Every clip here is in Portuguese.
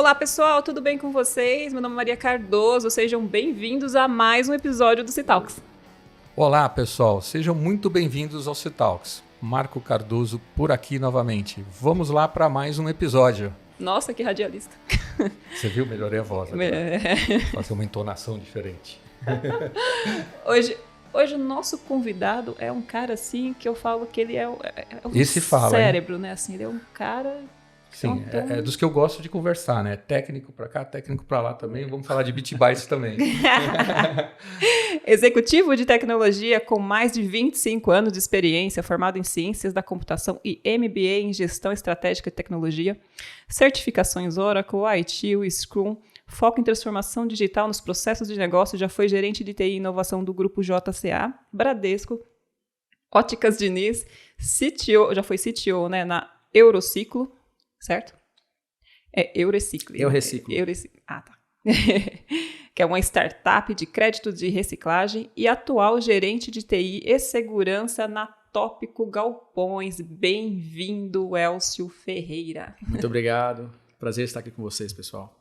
Olá pessoal, tudo bem com vocês? Meu nome é Maria Cardoso, sejam bem-vindos a mais um episódio do Citalks. Olá pessoal, sejam muito bem-vindos ao Citalks. Marco Cardoso por aqui novamente. Vamos lá para mais um episódio. Nossa, que radialista. Você viu? Melhorei a voz agora. Fazer uma entonação diferente. Hoje o nosso convidado é um cara assim que eu falo que ele é um Esse fala, cérebro, né? Assim, ele é um cara... Sim, é dos que eu gosto de conversar, né? Técnico para cá, técnico para lá também. Vamos falar de Bit Bytes também. Executivo de tecnologia com mais de 25 anos de experiência, formado em Ciências da Computação e MBA em Gestão Estratégica e Tecnologia, certificações Oracle, ITIL, Scrum, foco em transformação digital nos processos de negócio, já foi gerente de TI e inovação do Grupo JCA, Bradesco, Óticas Diniz, CTO, já foi CTO, né, na Eurociclo, certo? É Eureciclo. Eureciclo. Ah, tá. Que é uma startup de crédito de reciclagem e atual gerente de TI e segurança na Tópico Galpões. Bem-vindo, Elcio Ferreira. Muito obrigado. Prazer estar aqui com vocês, pessoal.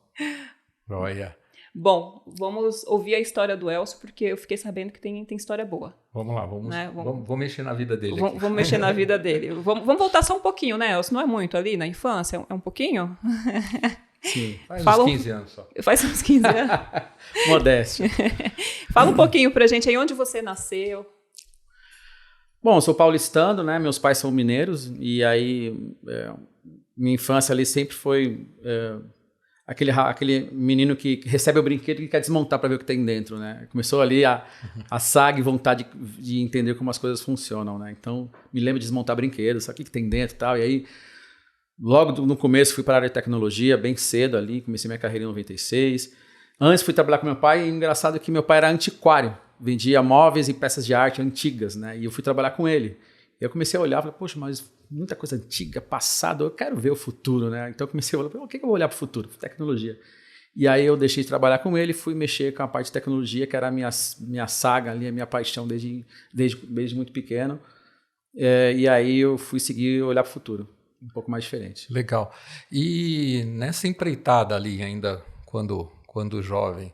Olha. Bom, vamos ouvir a história do Elcio, porque eu fiquei sabendo que tem história boa. Vamos lá, vamos mexer na vida dele. Vamos mexer na vida dele. Vamos voltar só um pouquinho, né, Elcio? Não é muito ali na infância? É um pouquinho? Sim. Faz uns 15 anos só. Faz uns 15 anos. Modéstia. Fala um pouquinho pra gente aí, onde você nasceu? Bom, eu sou paulistano, né? Meus pais são mineiros e aí minha infância ali sempre foi aquele menino que recebe o brinquedo e quer desmontar para ver o que tem dentro, né? Começou ali a saga e vontade de entender como as coisas funcionam, né? Então, me lembro de desmontar brinquedos, sabe o que tem dentro e tal, e aí logo no começo fui para a área de tecnologia, bem cedo ali, comecei minha carreira em 96. Antes fui trabalhar com meu pai e engraçado que meu pai era antiquário, vendia móveis e peças de arte antigas, né? E eu fui trabalhar com ele. E eu comecei a olhar e falei, poxa, mas muita coisa antiga, passado, eu quero ver o futuro, né? Então eu comecei a olhar, o que eu vou olhar para o futuro? Tecnologia. E aí eu deixei de trabalhar com ele e fui mexer com a parte de tecnologia, que era a minha saga ali, a minha paixão desde muito pequeno. E aí eu fui seguir olhar para o futuro. Um pouco mais diferente. Legal. E nessa empreitada ali ainda, quando jovem,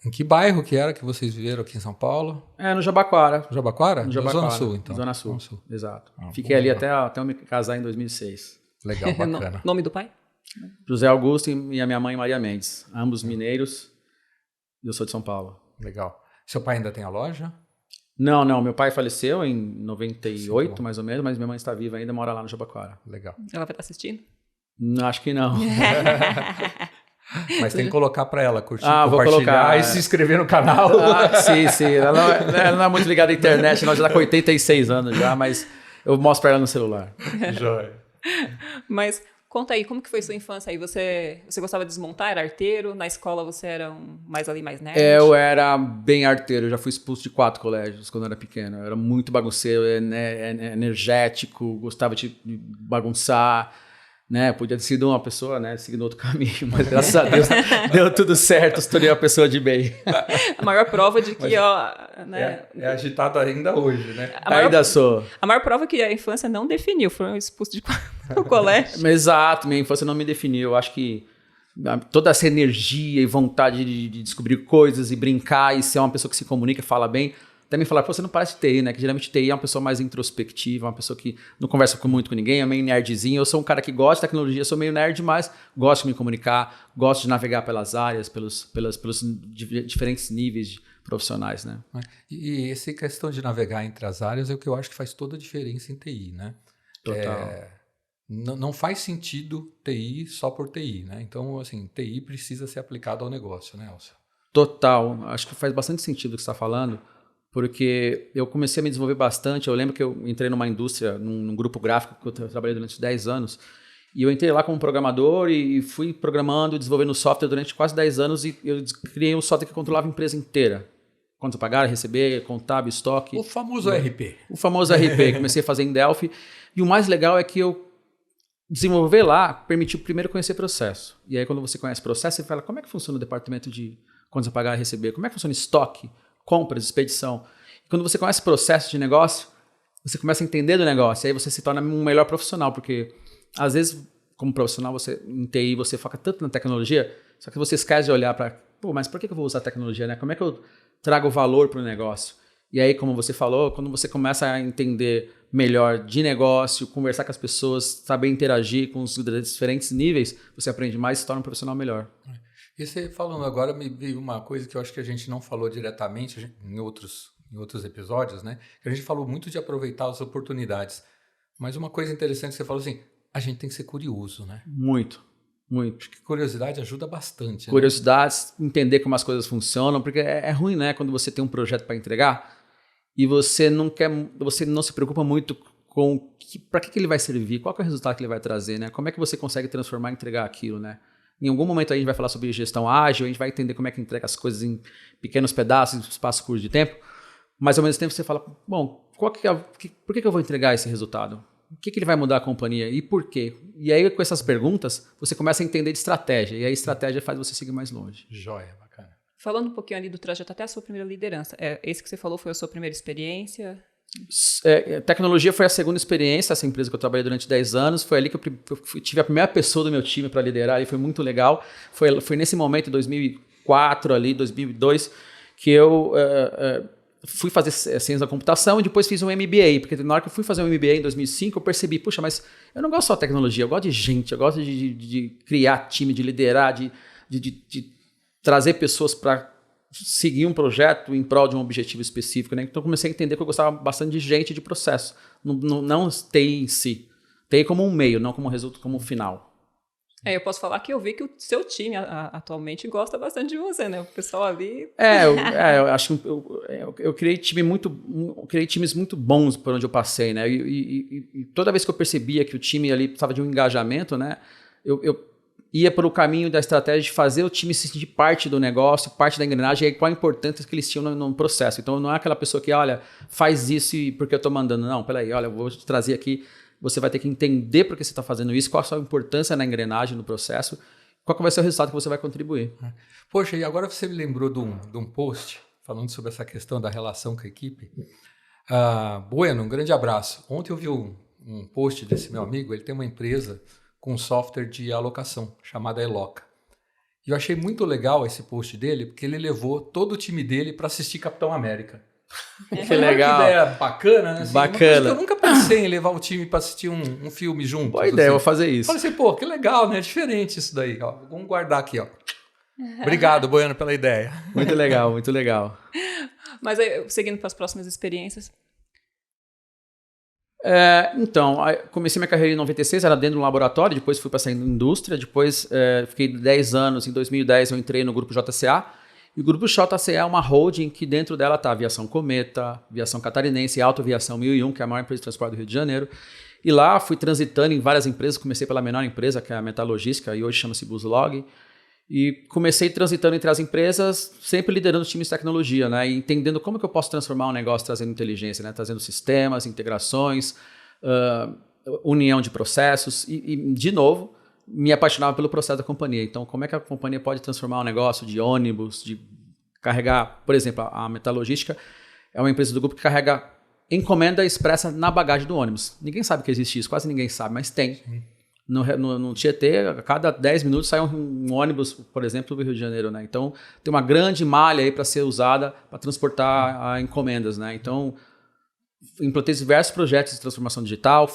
em que bairro que era que vocês viveram aqui em São Paulo? No Jabaquara. Jabaquara? No Jabaquara. Zona Sul, então. Zona Sul, exato. Fiquei ali até eu me casar em 2006. Legal, bacana. Nome do pai? José Augusto e a minha mãe Maria Mendes. Ambos mineiros. E eu sou de São Paulo. Legal. Seu pai ainda tem a loja? Não. Meu pai faleceu em 98, mais ou menos, mas minha mãe está viva ainda, mora lá no Jabaquara. Legal. Ela vai estar assistindo? Acho que não. Mas tem que colocar para ela, curtir, vou compartilhar colocar, e se inscrever no canal. Sim. Ela não é muito ligada à internet, ela já está com 86 anos já, mas eu mostro para ela no celular. Joia. Mas conta aí, como que foi sua infância aí? Você gostava de desmontar, era arteiro? Na escola você era mais nerd? Eu era bem arteiro, eu já fui expulso de 4 colégios quando eu era pequeno. Eu era muito bagunceiro, energético, gostava de bagunçar. Né, podia ter sido uma pessoa, né, seguindo outro caminho, mas graças a Deus deu tudo certo, se tornei uma pessoa de bem. A maior prova de que, né? É agitado ainda hoje, né? Ainda sou. A maior prova que a infância não definiu, foram expulsos de o colégio. Exato, minha infância não me definiu. Eu acho que toda essa energia e vontade de descobrir coisas e brincar e ser uma pessoa que se comunica, fala bem. Também falar, você não parece TI, né? Que geralmente TI é uma pessoa mais introspectiva, uma pessoa que não conversa muito com ninguém, é meio nerdzinho. Eu sou um cara que gosta de tecnologia, sou meio nerd, mas gosto de me comunicar, gosto de navegar pelas áreas, pelos diferentes níveis profissionais, né? E essa questão de navegar entre as áreas é o que eu acho que faz toda a diferença em TI, né? Total. Não faz sentido TI só por TI, né? Então, assim, TI precisa ser aplicado ao negócio, né, Elcio? Total. Acho que faz bastante sentido o que você está falando. Porque eu comecei a me desenvolver bastante. Eu lembro que eu entrei numa indústria, num grupo gráfico que eu trabalhei durante 10 anos. E eu entrei lá como programador e fui programando, desenvolvendo software durante quase 10 anos. E eu criei um software que controlava a empresa inteira. Contas a pagar, receber, contábil, estoque. O famoso RP. O famoso RP. Comecei a fazer em Delphi. E o mais legal é que eu desenvolver lá permitiu primeiro conhecer processo. E aí quando você conhece processo, você fala como é que funciona o departamento de contas a pagar e receber? Como é que funciona estoque? Compras, expedição. E quando você conhece processo de negócio, você começa a entender do negócio, aí você se torna um melhor profissional, porque às vezes como profissional, você em TI, você foca tanto na tecnologia, só que você esquece de olhar para, mas por que eu vou usar tecnologia, né? Como é que eu trago valor para o negócio? E aí, como você falou, quando você começa a entender melhor de negócio, conversar com as pessoas, saber interagir com os diferentes níveis, você aprende mais e se torna um profissional melhor. E você falando agora, me veio uma coisa que eu acho que a gente não falou diretamente em outros episódios, né? A gente falou muito de aproveitar as oportunidades. Mas uma coisa interessante que você falou assim, a gente tem que ser curioso, né? Muito. Acho que curiosidade ajuda bastante. Curiosidades, né? Entender como as coisas funcionam, porque é ruim, né? Quando você tem um projeto para entregar e você não se preocupa muito com para que ele vai servir, qual que é o resultado que ele vai trazer, né? Como é que você consegue transformar e entregar aquilo, né? Em algum momento a gente vai falar sobre gestão ágil, a gente vai entender como é que entrega as coisas em pequenos pedaços, em espaço curto de tempo, mas ao mesmo tempo você fala, bom, por que eu vou entregar esse resultado? O que ele vai mudar a companhia e por quê? E aí com essas perguntas você começa a entender de estratégia, e aí a estratégia faz você seguir mais longe. Joia, bacana. Falando um pouquinho ali do trajeto até a sua primeira liderança, esse que você falou foi a sua primeira experiência? Tecnologia foi a segunda experiência, essa empresa que eu trabalhei durante 10 anos, foi ali que eu tive a primeira pessoa do meu time para liderar e foi muito legal. Foi nesse momento, em 2004, ali, 2002, que eu fui fazer ciência da computação e depois fiz um MBA, porque na hora que eu fui fazer um MBA em 2005, eu percebi, puxa, mas eu não gosto só de tecnologia, eu gosto de gente, eu gosto de criar time, de liderar, de trazer pessoas para seguir um projeto em prol de um objetivo específico, né? Então comecei a entender que eu gostava bastante de gente e de processo, não TI em si, TI como um meio, não como resultado, como um final. Eu posso falar que eu vi que o seu time atualmente gosta bastante de você, né? O pessoal ali... Eu acho que eu criei times muito bons por onde eu passei, né? E toda vez que eu percebia que o time ali precisava de um engajamento, né? Eu ia pelo caminho da estratégia de fazer o time se sentir parte do negócio, parte da engrenagem, e qual a importância que eles tinham no processo. Então, não é aquela pessoa que, olha, faz isso porque eu estou mandando. Não, peraí, olha, eu vou te trazer aqui, você vai ter que entender por que você está fazendo isso, qual a sua importância na engrenagem, no processo, qual que vai ser o resultado que você vai contribuir. Poxa, e agora você me lembrou de um post falando sobre essa questão da relação com a equipe. Bueno, um grande abraço. Ontem eu vi um post desse meu amigo, ele tem uma empresa com um software de alocação, chamada Eloca. E eu achei muito legal esse post dele, porque ele levou todo o time dele para assistir Capitão América. Que legal. Que ideia bacana, né? Assim, bacana. Eu nunca pensei em levar o time para assistir um filme junto. Boa ideia, eu vou fazer isso. Falei assim, que legal, né? É diferente isso daí. Ó. Vamos guardar aqui, ó. Obrigado, Bueno, pela ideia. Muito legal, muito legal. Mas aí, seguindo para as próximas experiências... Então, comecei minha carreira em 96, era dentro de um laboratório, depois fui para essa indústria, depois fiquei 10 anos, em 2010 eu entrei no Grupo JCA, e o Grupo JCA é uma holding que dentro dela está Aviação Cometa, Aviação Catarinense e Autoaviação 1001, que é a maior empresa de transporte do Rio de Janeiro, e lá fui transitando em várias empresas, comecei pela menor empresa, que é a Metalogística, e hoje chama-se Buslog, e comecei transitando entre as empresas, sempre liderando os times de tecnologia, né? E entendendo como que eu posso transformar um negócio trazendo inteligência, né? Trazendo sistemas, integrações, união de processos e, de novo, me apaixonava pelo processo da companhia. Então, como é que a companhia pode transformar um negócio de ônibus, de carregar, por exemplo, a Metalogística é uma empresa do grupo que carrega encomenda expressa na bagagem do ônibus. Ninguém sabe que existe isso, quase ninguém sabe, mas tem. Sim. No Tietê, a cada 10 minutos sai um ônibus, por exemplo, do Rio de Janeiro, né? Então, tem uma grande malha aí para ser usada para transportar encomendas, né? Então, implantei diversos projetos de transformação digital,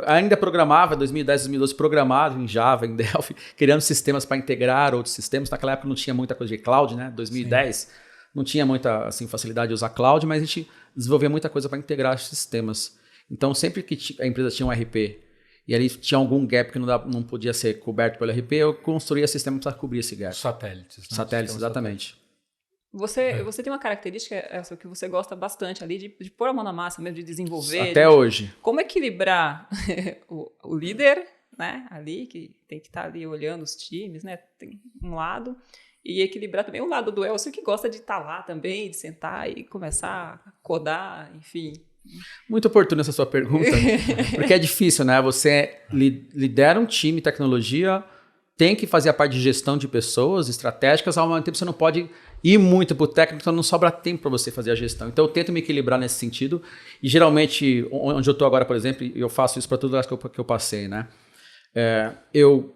ainda programava, 2010, 2012, programado em Java, em Delphi, criando sistemas para integrar outros sistemas. Naquela época não tinha muita coisa de cloud, né? 2010, sim, não tinha muita facilidade de usar cloud, mas a gente desenvolvia muita coisa para integrar os sistemas. Então, sempre que a empresa tinha um RP, e ali tinha algum gap que não podia ser coberto pelo RP, eu construía sistemas para cobrir esse gap. Satélites. Né? Satélites, exatamente. Você tem uma característica essa que você gosta bastante ali, de pôr a mão na massa mesmo, de desenvolver. Até hoje. Como equilibrar o líder, né, ali, que tem que estar ali olhando os times, né, tem um lado, e equilibrar também o lado do Elcio, que gosta de estar lá também, de sentar e começar a codar, enfim... Muito oportuna essa sua pergunta, porque é difícil, né? Você lidera um time de tecnologia, tem que fazer a parte de gestão de pessoas estratégicas, ao mesmo tempo você não pode ir muito para o técnico, então não sobra tempo para você fazer a gestão. Então eu tento me equilibrar nesse sentido, e geralmente, onde eu estou agora, por exemplo, eu faço isso para todas as que eu passei, né? Eu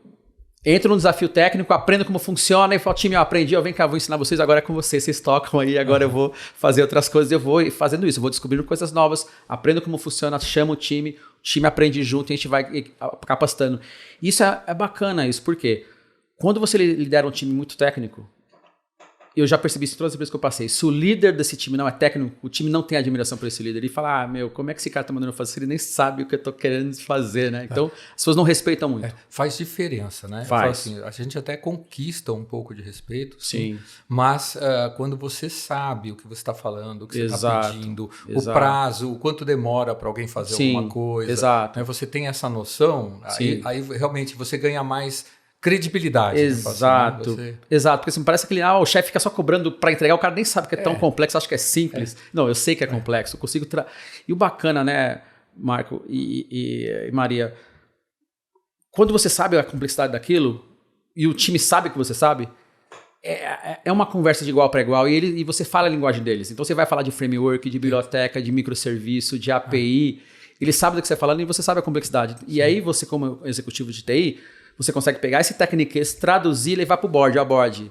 entro num desafio técnico, aprendo como funciona e falo, time, eu aprendi, vem cá, vou ensinar vocês, agora é com vocês tocam aí, agora eu vou fazer outras coisas, eu vou fazendo isso, eu vou descobrindo coisas novas, aprendo como funciona, chamo o time aprende junto e a gente vai capacitando. Isso é bacana, isso, por quê? Quando você lidera um time muito técnico, eu já percebi isso todas as vezes que eu passei. Se o líder desse time não é técnico, o time não tem admiração por esse líder. Ele fala, como é que esse cara tá mandando eu fazer isso? Ele nem sabe o que eu tô querendo fazer, né? Então, as pessoas não respeitam muito. Faz diferença, né? Faz. Assim, a gente até conquista um pouco de respeito, sim. Mas quando você sabe o que você está falando, o que você está pedindo, o prazo, o quanto demora para alguém fazer alguma coisa, exato. Né? Você tem essa noção, aí realmente você ganha mais credibilidade. Exato. Né? Exato, porque assim, parece que o chefe fica só cobrando para entregar, o cara nem sabe que é tão complexo, acha que é simples. Não, eu sei que é complexo, eu consigo... E o bacana, né, Marco e Maria, quando você sabe a complexidade daquilo e o time sabe que você sabe, é uma conversa de igual para igual e você fala a linguagem deles. Então você vai falar de framework, de biblioteca, de microserviço, de API, eles sabem do que você está falando e você sabe a complexidade. E aí você, como executivo de TI, você consegue pegar esse techniquez, traduzir e levar para o board.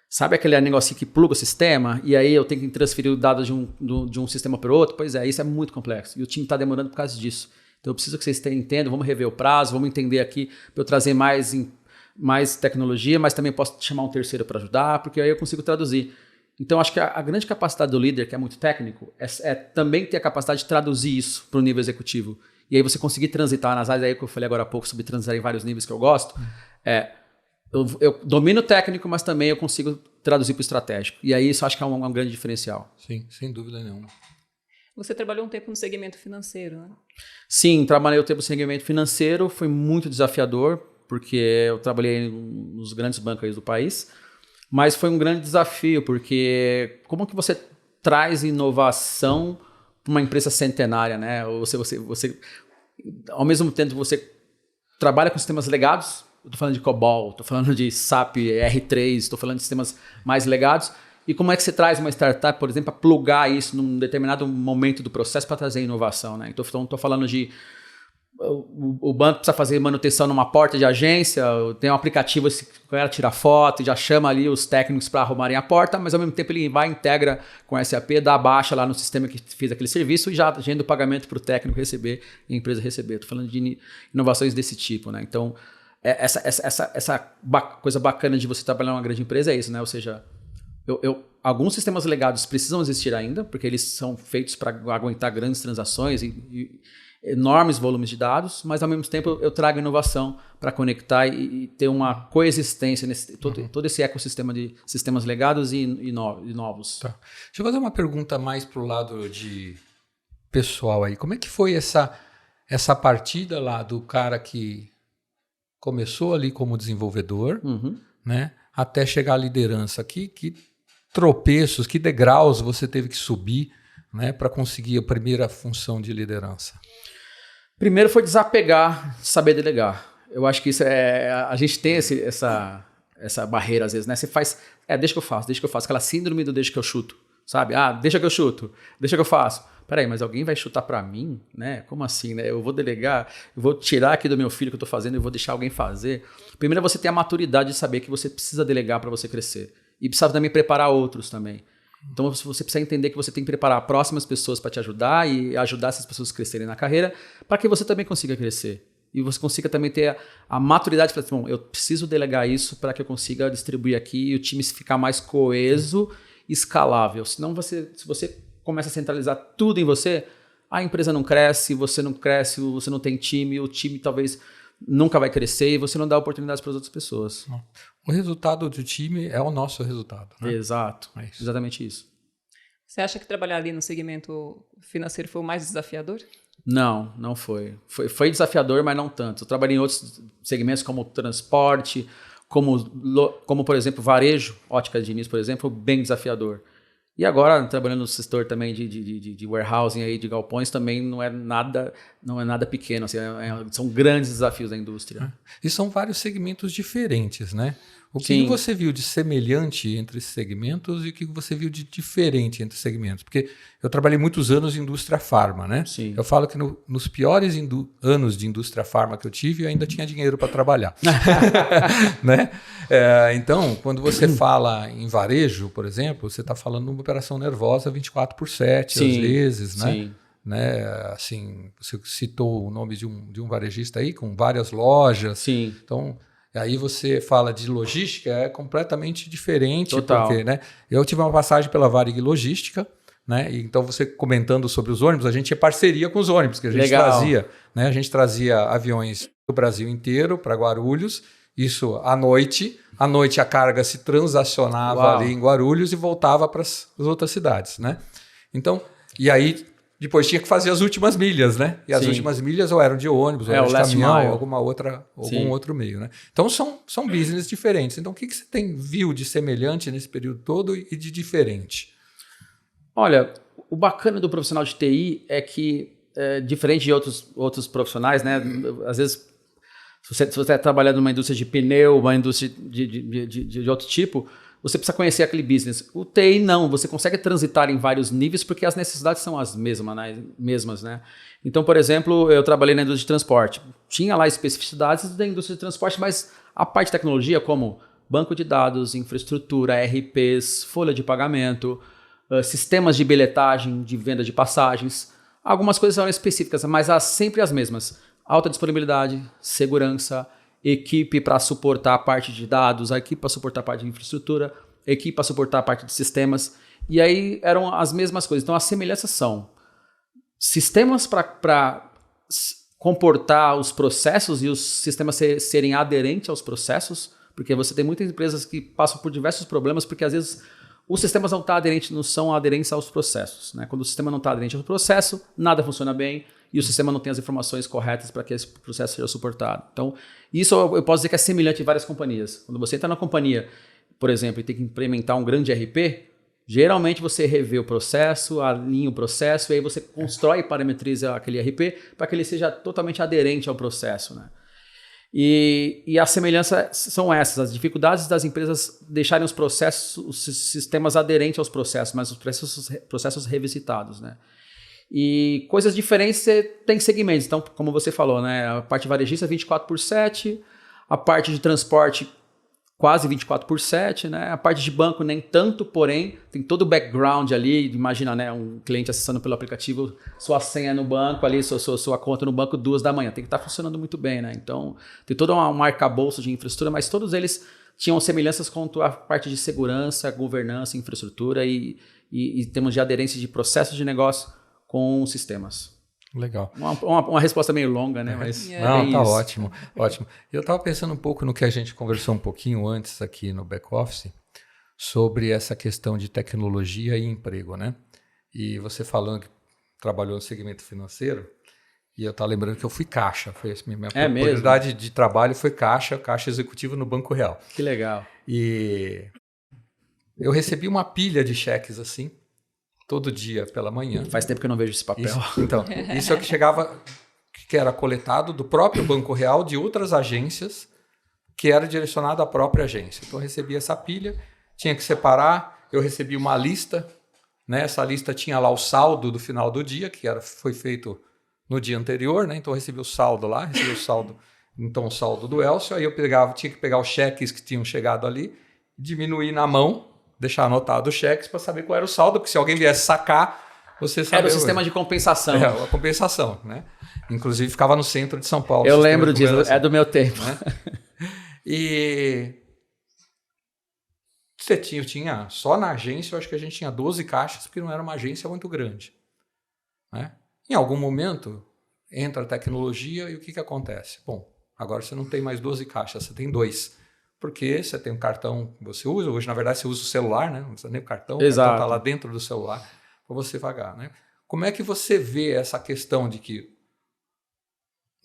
Sabe aquele negocinho que pluga o sistema e aí eu tenho que transferir o dado de um sistema para o outro? Pois é, isso é muito complexo. E o time está demorando por causa disso. Então eu preciso que vocês entendam, vamos rever o prazo, vamos entender aqui para eu trazer mais tecnologia, mas também posso chamar um terceiro para ajudar, porque aí eu consigo traduzir. Então acho que a grande capacidade do líder, que é muito técnico, é também ter a capacidade de traduzir isso para o nível executivo. E aí você conseguir transitar nas áreas, aí que eu falei agora há pouco sobre transitar em vários níveis que eu gosto, eu domino o técnico, mas também eu consigo traduzir para o estratégico. E aí isso acho que é um grande diferencial. Sim, sem dúvida nenhuma. Você trabalhou um tempo no segmento financeiro, né? Sim, trabalhei um tempo no segmento financeiro, foi muito desafiador, porque eu trabalhei nos grandes bancos do país, mas foi um grande desafio, porque como que você traz inovação para uma empresa centenária, né? Você, ao mesmo tempo, você trabalha com sistemas legados, eu estou falando de COBOL, estou falando de SAP R3, estou falando de sistemas mais legados, e como é que você traz uma startup, por exemplo, para plugar isso num determinado momento do processo para trazer inovação, né? Então, estou falando de o banco precisa fazer manutenção numa porta de agência, tem um aplicativo, o cara tira foto e já chama ali os técnicos para arrumarem a porta, mas ao mesmo tempo ele vai, integra com a SAP, dá baixa lá no sistema que fez aquele serviço e já agenda o pagamento para o técnico receber e a empresa receber. Estou falando de inovações desse tipo, né? Então, essa coisa bacana de você trabalhar numa grande empresa é isso, né? Ou seja, alguns sistemas legados precisam existir ainda, porque eles são feitos para aguentar grandes transações e enormes volumes de dados, mas ao mesmo tempo eu trago inovação para conectar e ter uma coexistência nesse todo esse ecossistema de sistemas legados e novos. Tá. Deixa eu fazer uma pergunta mais para o lado de pessoal aí. Como é que foi essa partida lá do cara que começou ali como desenvolvedor, né, até chegar à liderança? Que tropeços, que degraus você teve que subir, né, para conseguir a primeira função de liderança? Primeiro foi desapegar, saber delegar. Eu acho que isso a gente tem essa barreira às vezes, né? Você faz, deixa que eu faço. Aquela síndrome do deixa que eu chuto, sabe? Deixa que eu chuto, deixa que eu faço. Peraí, mas alguém vai chutar para mim, né? Como assim, né? Eu vou delegar, eu vou tirar aqui do meu filho que eu tô fazendo e vou deixar alguém fazer. Primeiro você tem a maturidade de saber que você precisa delegar para você crescer. E precisa também preparar outros também. Então você precisa entender que você tem que preparar próximas pessoas para te ajudar e ajudar essas pessoas a crescerem na carreira para que você também consiga crescer. E você consiga também ter a maturidade de falar assim, bom, eu preciso delegar isso para que eu consiga distribuir aqui e o time ficar mais coeso e escalável. Senão se você começa a centralizar tudo em você, a empresa não cresce, você não tem time, o time talvez nunca vai crescer e você não dá oportunidades para as outras pessoas. O resultado do time é o nosso resultado, né? Exato, isso. Exatamente isso. Você acha que trabalhar ali no segmento financeiro foi o mais desafiador? Não foi. Foi desafiador, mas não tanto. Eu trabalhei em outros segmentos como transporte, como por exemplo, varejo, ótica de Diniz, por exemplo, bem desafiador. E agora, trabalhando no setor também de warehousing, aí, de galpões, também não é nada pequeno. Assim, são grandes desafios da indústria. E são vários segmentos diferentes, né? O que você viu de semelhante entre esses segmentos e o que você viu de diferente entre segmentos? Porque eu trabalhei muitos anos em indústria farma, né? Sim. Eu falo que nos piores anos de indústria farma que eu tive, eu ainda tinha dinheiro para trabalhar. Né? Então, quando você fala em varejo, por exemplo, você está falando de uma operação nervosa 24/7, às vezes, né? Sim. Né? Assim, você citou o nome de um varejista aí, com várias lojas. Sim. Então, aí você fala de logística, é completamente diferente. Total. Porque, né, eu tive uma passagem pela Varig Logística, né? E então você comentando sobre os ônibus, a gente tinha parceria com os ônibus, que a gente trazia. Né? A gente trazia aviões do Brasil inteiro para Guarulhos, isso à noite. À noite a carga se transacionava ali em Guarulhos e voltava para as outras cidades. Né? Então, e aí... Depois tinha que fazer as últimas milhas, né? E as últimas milhas ou eram de ônibus, ou eram de caminhão, algum outro meio, né? Então são business diferentes. Então o que você viu de semelhante nesse período todo e de diferente? Olha, o bacana do profissional de TI é que, diferente de outros profissionais, né? Às vezes, se você está trabalhando numa indústria de pneu, uma indústria de outro tipo, você precisa conhecer aquele business. O TI não, você consegue transitar em vários níveis porque as necessidades são as mesmas, né? Então, por exemplo, eu trabalhei na indústria de transporte. Tinha lá especificidades da indústria de transporte, mas a parte de tecnologia, como banco de dados, infraestrutura, RPs, folha de pagamento, sistemas de bilhetagem, de venda de passagens, algumas coisas eram específicas, mas sempre as mesmas. Alta disponibilidade, segurança, equipe para suportar a parte de dados, a equipe para suportar a parte de infraestrutura, a equipe para suportar a parte de sistemas. E aí eram as mesmas coisas. Então as semelhanças são sistemas para comportar os processos e os sistemas serem aderentes aos processos, porque você tem muitas empresas que passam por diversos problemas, porque às vezes os sistemas não são aderentes aos processos. Né? Quando o sistema não está aderente ao processo, nada funciona bem, e o sistema não tem as informações corretas para que esse processo seja suportado. Então, isso eu posso dizer que é semelhante em várias companhias. Quando você entra na companhia, por exemplo, e tem que implementar um grande ERP, geralmente você revê o processo, alinha o processo, e aí você constrói e parametriza aquele ERP para que ele seja totalmente aderente ao processo. Né? E as semelhanças são essas, as dificuldades das empresas deixarem os sistemas aderentes aos processos, mas os processos revisitados. Né? E coisas diferentes você tem segmentos. Então, como você falou, né? A parte varejista 24/7, a parte de transporte quase 24/7, né? A parte de banco nem tanto, porém tem todo o background ali. Imagina, né? Um cliente acessando pelo aplicativo, sua senha no banco ali, sua conta no banco 2 da manhã. Tem que estar funcionando muito bem, né? Então, tem todo um arcabouço de infraestrutura, mas todos eles tinham semelhanças quanto à parte de segurança, governança, infraestrutura e termos de aderência de processos de negócio com sistemas. Legal. Uma resposta meio longa, né? Mas não, tá ótimo, ótimo. Eu estava pensando um pouco no que a gente conversou um pouquinho antes aqui no back office sobre essa questão de tecnologia e emprego, né? E você falando que trabalhou no segmento financeiro, e eu estava lembrando que eu fui caixa. Foi a minha oportunidade de trabalho foi caixa executivo no Banco Real. Que legal. E eu recebi uma pilha de cheques assim, todo dia pela manhã. Faz tempo que eu não vejo esse papel. Isso é o que chegava, que era coletado do próprio Banco Real, de outras agências, que era direcionado à própria agência. Então eu recebi essa pilha, tinha que separar, eu recebi uma lista, né? Essa lista tinha lá o saldo do final do dia, que foi feito no dia anterior, né? Então eu recebi o saldo lá, o saldo do Elcio, aí eu tinha que pegar os cheques que tinham chegado ali, diminuir na mão, deixar anotado os cheques para saber qual era o saldo, porque se alguém viesse sacar, você sabia. Era o sistema de compensação. A compensação, né? Inclusive ficava no centro de São Paulo. Eu lembro disso, é do meu tempo. Né? E você tinha, só na agência, eu acho que a gente tinha 12 caixas, porque não era uma agência muito grande. Né? Em algum momento, entra a tecnologia e o que acontece? Bom, agora você não tem mais 12 caixas, você tem 2. Porque você tem um cartão que você usa, hoje na verdade você usa o celular, né? Não precisa nem o cartão está lá dentro do celular para você pagar. Né? Como é que você vê essa questão de que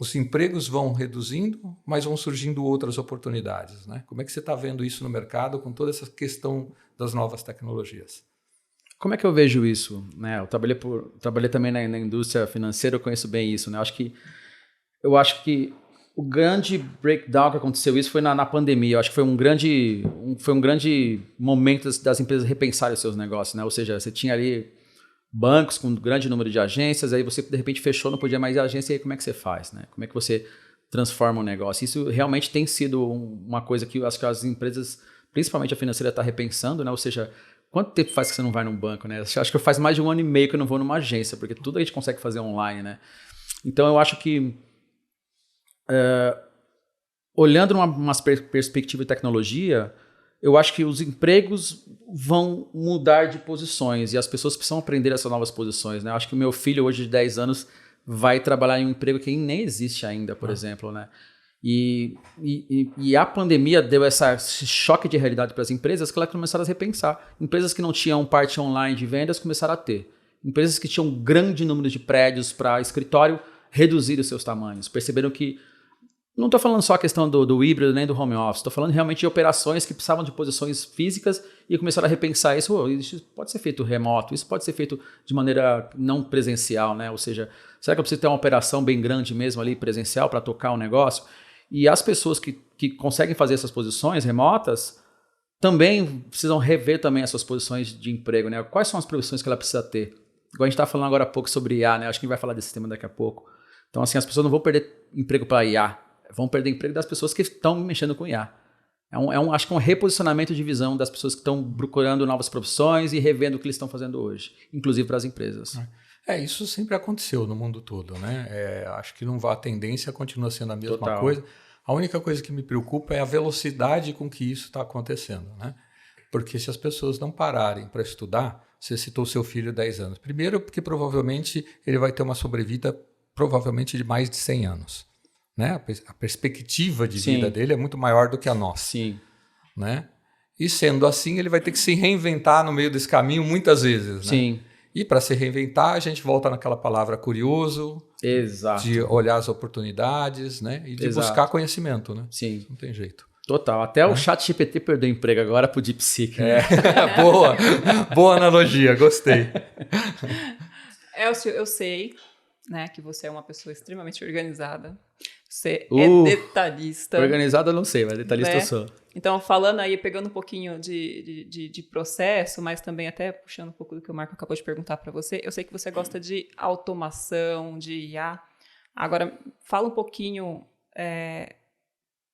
os empregos vão reduzindo, mas vão surgindo outras oportunidades? Né? Como é que você está vendo isso no mercado com toda essa questão das novas tecnologias? Como é que eu vejo isso? Né? Eu trabalhei também na indústria financeira, eu conheço bem isso. Né? Eu acho que o grande breakdown que aconteceu isso foi na pandemia. Eu acho que foi um grande momento das empresas repensarem os seus negócios, né? Ou seja, você tinha ali bancos com um grande número de agências, aí você de repente fechou, não podia mais ir à agência, e aí como é que você faz, né? Como é que você transforma um negócio? Isso realmente tem sido uma coisa que eu acho que as empresas, principalmente a financeira, está repensando, né? Ou seja, quanto tempo faz que você não vai num banco, né? Acho que faz mais de 1 ano e meio que eu não vou numa agência, porque tudo a gente consegue fazer online, né? Então eu acho que olhando numa perspectiva de tecnologia, eu acho que os empregos vão mudar de posições e as pessoas precisam aprender essas novas posições, né? Eu acho que o meu filho hoje de 10 anos vai trabalhar em um emprego que nem existe ainda, por exemplo, né? E a pandemia deu esse choque de realidade para as empresas que elas começaram a repensar. Empresas que não tinham parte online de vendas começaram a ter. Empresas que tinham um grande número de prédios para escritório reduziram os seus tamanhos. Perceberam que não estou falando só a questão do híbrido nem do home office, estou falando realmente de operações que precisavam de posições físicas e começaram a repensar isso. Isso pode ser feito remoto, isso pode ser feito de maneira não presencial, né? Ou seja, será que eu preciso ter uma operação bem grande mesmo ali presencial para tocar um negócio? E as pessoas que conseguem fazer essas posições remotas também precisam rever também as suas posições de emprego, né? Quais são as profissões que ela precisa ter? Igual a gente está falando agora há pouco sobre IA, né? Acho que a gente vai falar desse tema daqui a pouco. Então, assim, as pessoas não vão perder emprego para IA, vão perder emprego das pessoas que estão mexendo com IA. Acho que é um reposicionamento de visão das pessoas que estão procurando novas profissões e revendo o que eles estão fazendo hoje, inclusive para as empresas. Isso sempre aconteceu no mundo todo, né? Acho que a tendência continua sendo a mesma Total. coisa. A única coisa que me preocupa é a velocidade com que isso está acontecendo, né? Porque se as pessoas não pararem para estudar, você citou seu filho de 10 anos. Primeiro, porque provavelmente ele vai ter uma sobrevida provavelmente de mais de 100 anos. Né? A perspectiva de vida dele é muito maior do que a nossa. Sim. Né? E sendo assim, ele vai ter que se reinventar no meio desse caminho muitas vezes. Né? Sim. E para se reinventar, a gente volta naquela palavra curioso, Exato. de olhar as oportunidades, né? E de buscar conhecimento. Né? Sim. Não tem jeito. Total. Até o ChatGPT perdeu emprego agora pro DeepSeek. Né? Boa analogia, gostei. Elcio, eu sei, né, que você é uma pessoa extremamente organizada. Você é detalhista. Organizado eu não sei, mas detalhista, né? Eu sou. Então, falando aí, pegando um pouquinho de processo, mas também até puxando um pouco do que o Marco acabou de perguntar para você, eu sei que você gosta de automação, de IA. Agora, fala um pouquinho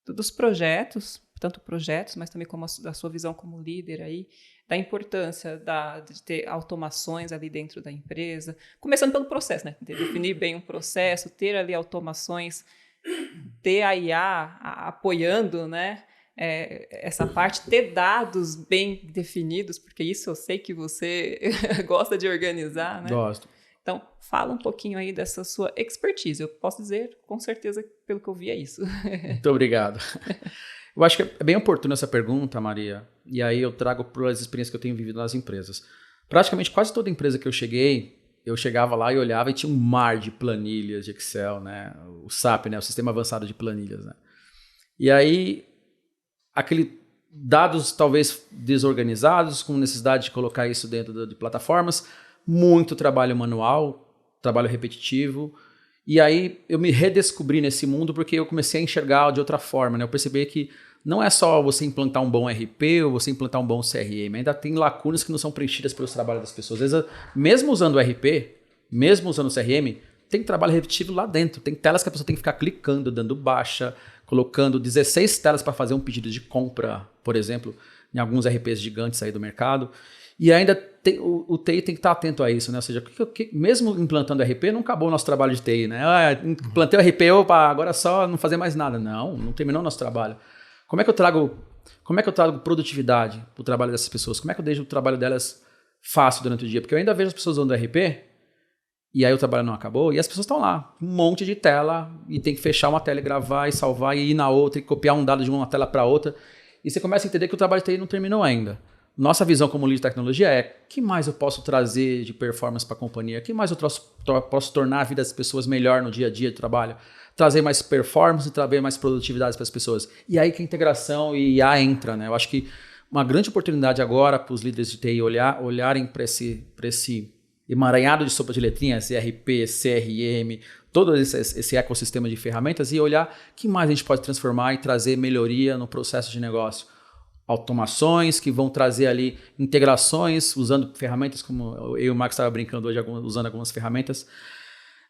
dos projetos, tanto projetos, mas também como da sua visão como líder aí, da importância de ter automações ali dentro da empresa, começando pelo processo, né? Definir bem um processo, ter ali automações, ter a IA apoiando, né? Essa parte, ter dados bem definidos, porque isso eu sei que você gosta de organizar, né? Gosto. Então, fala um pouquinho aí dessa sua expertise. Eu posso dizer, com certeza, pelo que eu vi, é isso. Muito obrigado. Eu acho que é bem oportuna essa pergunta, Maria, e aí eu trago para as experiências que eu tenho vivido nas empresas. Praticamente quase toda empresa que eu chegava lá e olhava e tinha um mar de planilhas de Excel, né? O SAP, né? O Sistema Avançado de Planilhas, né? E aí, dados talvez desorganizados, com necessidade de colocar isso dentro de plataformas, muito trabalho manual, trabalho repetitivo. E aí eu me redescobri nesse mundo porque eu comecei a enxergar de outra forma, né? Eu percebi que não é só você implantar um bom RP ou você implantar um bom CRM, ainda tem lacunas que não são preenchidas pelos trabalhos das pessoas. Às vezes, mesmo usando o RP, mesmo usando o CRM, tem trabalho repetitivo lá dentro. Tem telas que a pessoa tem que ficar clicando, dando baixa, colocando 16 telas para fazer um pedido de compra, por exemplo, em alguns RPs gigantes aí do mercado. E ainda o TI tem que estar atento a isso, né? Ou seja, mesmo implantando RP, não acabou o nosso trabalho de TI, né? Implantei o RP, agora só não fazer mais nada. Não terminou o nosso trabalho. Como é que eu trago produtividade para o trabalho dessas pessoas? Como é que eu deixo o trabalho delas fácil durante o dia? Porque eu ainda vejo as pessoas usando RP e aí o trabalho não acabou e as pessoas estão lá, um monte de tela e tem que fechar uma tela e gravar e salvar e ir na outra e copiar um dado de uma tela para outra. E você começa a entender que o trabalho de TI não terminou ainda. Nossa visão como líder de tecnologia é: o que mais eu posso trazer de performance para a companhia? O que mais eu posso tornar a vida das pessoas melhor no dia a dia de trabalho? Trazer mais performance e trazer mais produtividade para as pessoas. E aí que a integração e IA entra, né? Eu acho que uma grande oportunidade agora para os líderes de TI olharem para esse emaranhado de sopa de letrinhas, ERP, CRM, todo esse ecossistema de ferramentas e olhar o que mais a gente pode transformar e trazer melhoria no processo de negócio. Automações que vão trazer ali integrações, usando ferramentas como eu e o Max estava brincando hoje, usando algumas ferramentas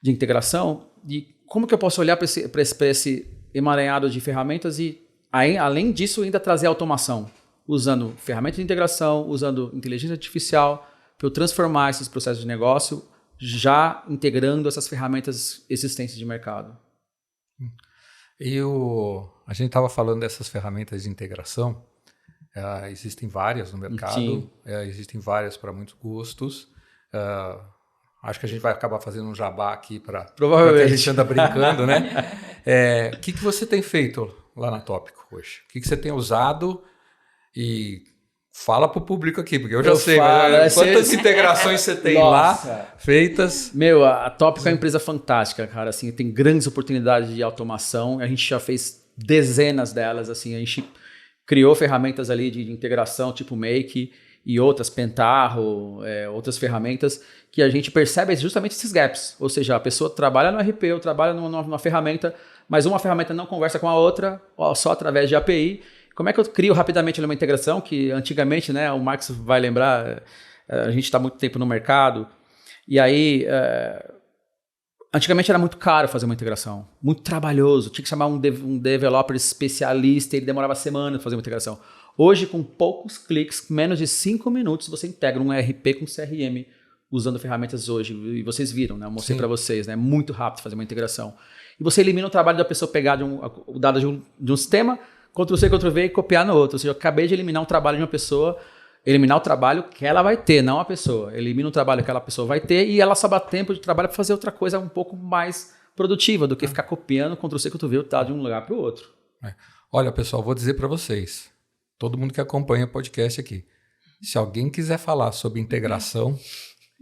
de integração. E como que eu posso olhar para esse emaranhado de ferramentas e, além disso, ainda trazer automação, usando ferramentas de integração, usando inteligência artificial, para eu transformar esses processos de negócio, já integrando essas ferramentas existentes de mercado. E a gente estava falando dessas ferramentas de integração. Existem várias no mercado, existem várias para muitos gostos. Acho que a gente vai acabar fazendo um jabá aqui para que a gente anda brincando, né? O que você tem feito lá na Tópico hoje? O que você tem usado? E fala para o público aqui, porque eu já sei. Quantas integrações você tem lá feitas? A Tópico é uma empresa fantástica, cara. Assim, tem grandes oportunidades de automação. A gente já fez dezenas delas. Assim, a gente criou ferramentas ali de integração, tipo Make e outras, Pentaho, outras ferramentas, que a gente percebe justamente esses gaps. Ou seja, a pessoa trabalha no RP, ou trabalha numa ferramenta, mas uma ferramenta não conversa com a outra, só através de API. Como é que eu crio rapidamente uma integração que antigamente, né, o Marcos vai lembrar, a gente está muito tempo no mercado, e aí antigamente era muito caro fazer uma integração, muito trabalhoso, tinha que chamar um developer especialista, ele demorava semanas para fazer uma integração. Hoje, com poucos cliques, menos de 5 minutos, você integra um RP com CRM usando ferramentas hoje, e vocês viram, né? Eu mostrei para vocês, né? É muito rápido fazer uma integração. E você elimina o trabalho da pessoa pegar o dado de um sistema, Ctrl+C, Ctrl+V e copiar no outro. Ou seja, eu acabei de eliminar um trabalho de uma pessoa, eliminar o trabalho que ela vai ter, não a pessoa. Elimina o trabalho que aquela pessoa vai ter e ela sobra tempo de trabalho para fazer outra coisa um pouco mais produtiva do que ficar copiando Ctrl+C, Ctrl+V o dado de um lugar para o outro. Olha, pessoal, vou dizer para vocês, todo mundo que acompanha o podcast aqui, se alguém quiser falar sobre integração,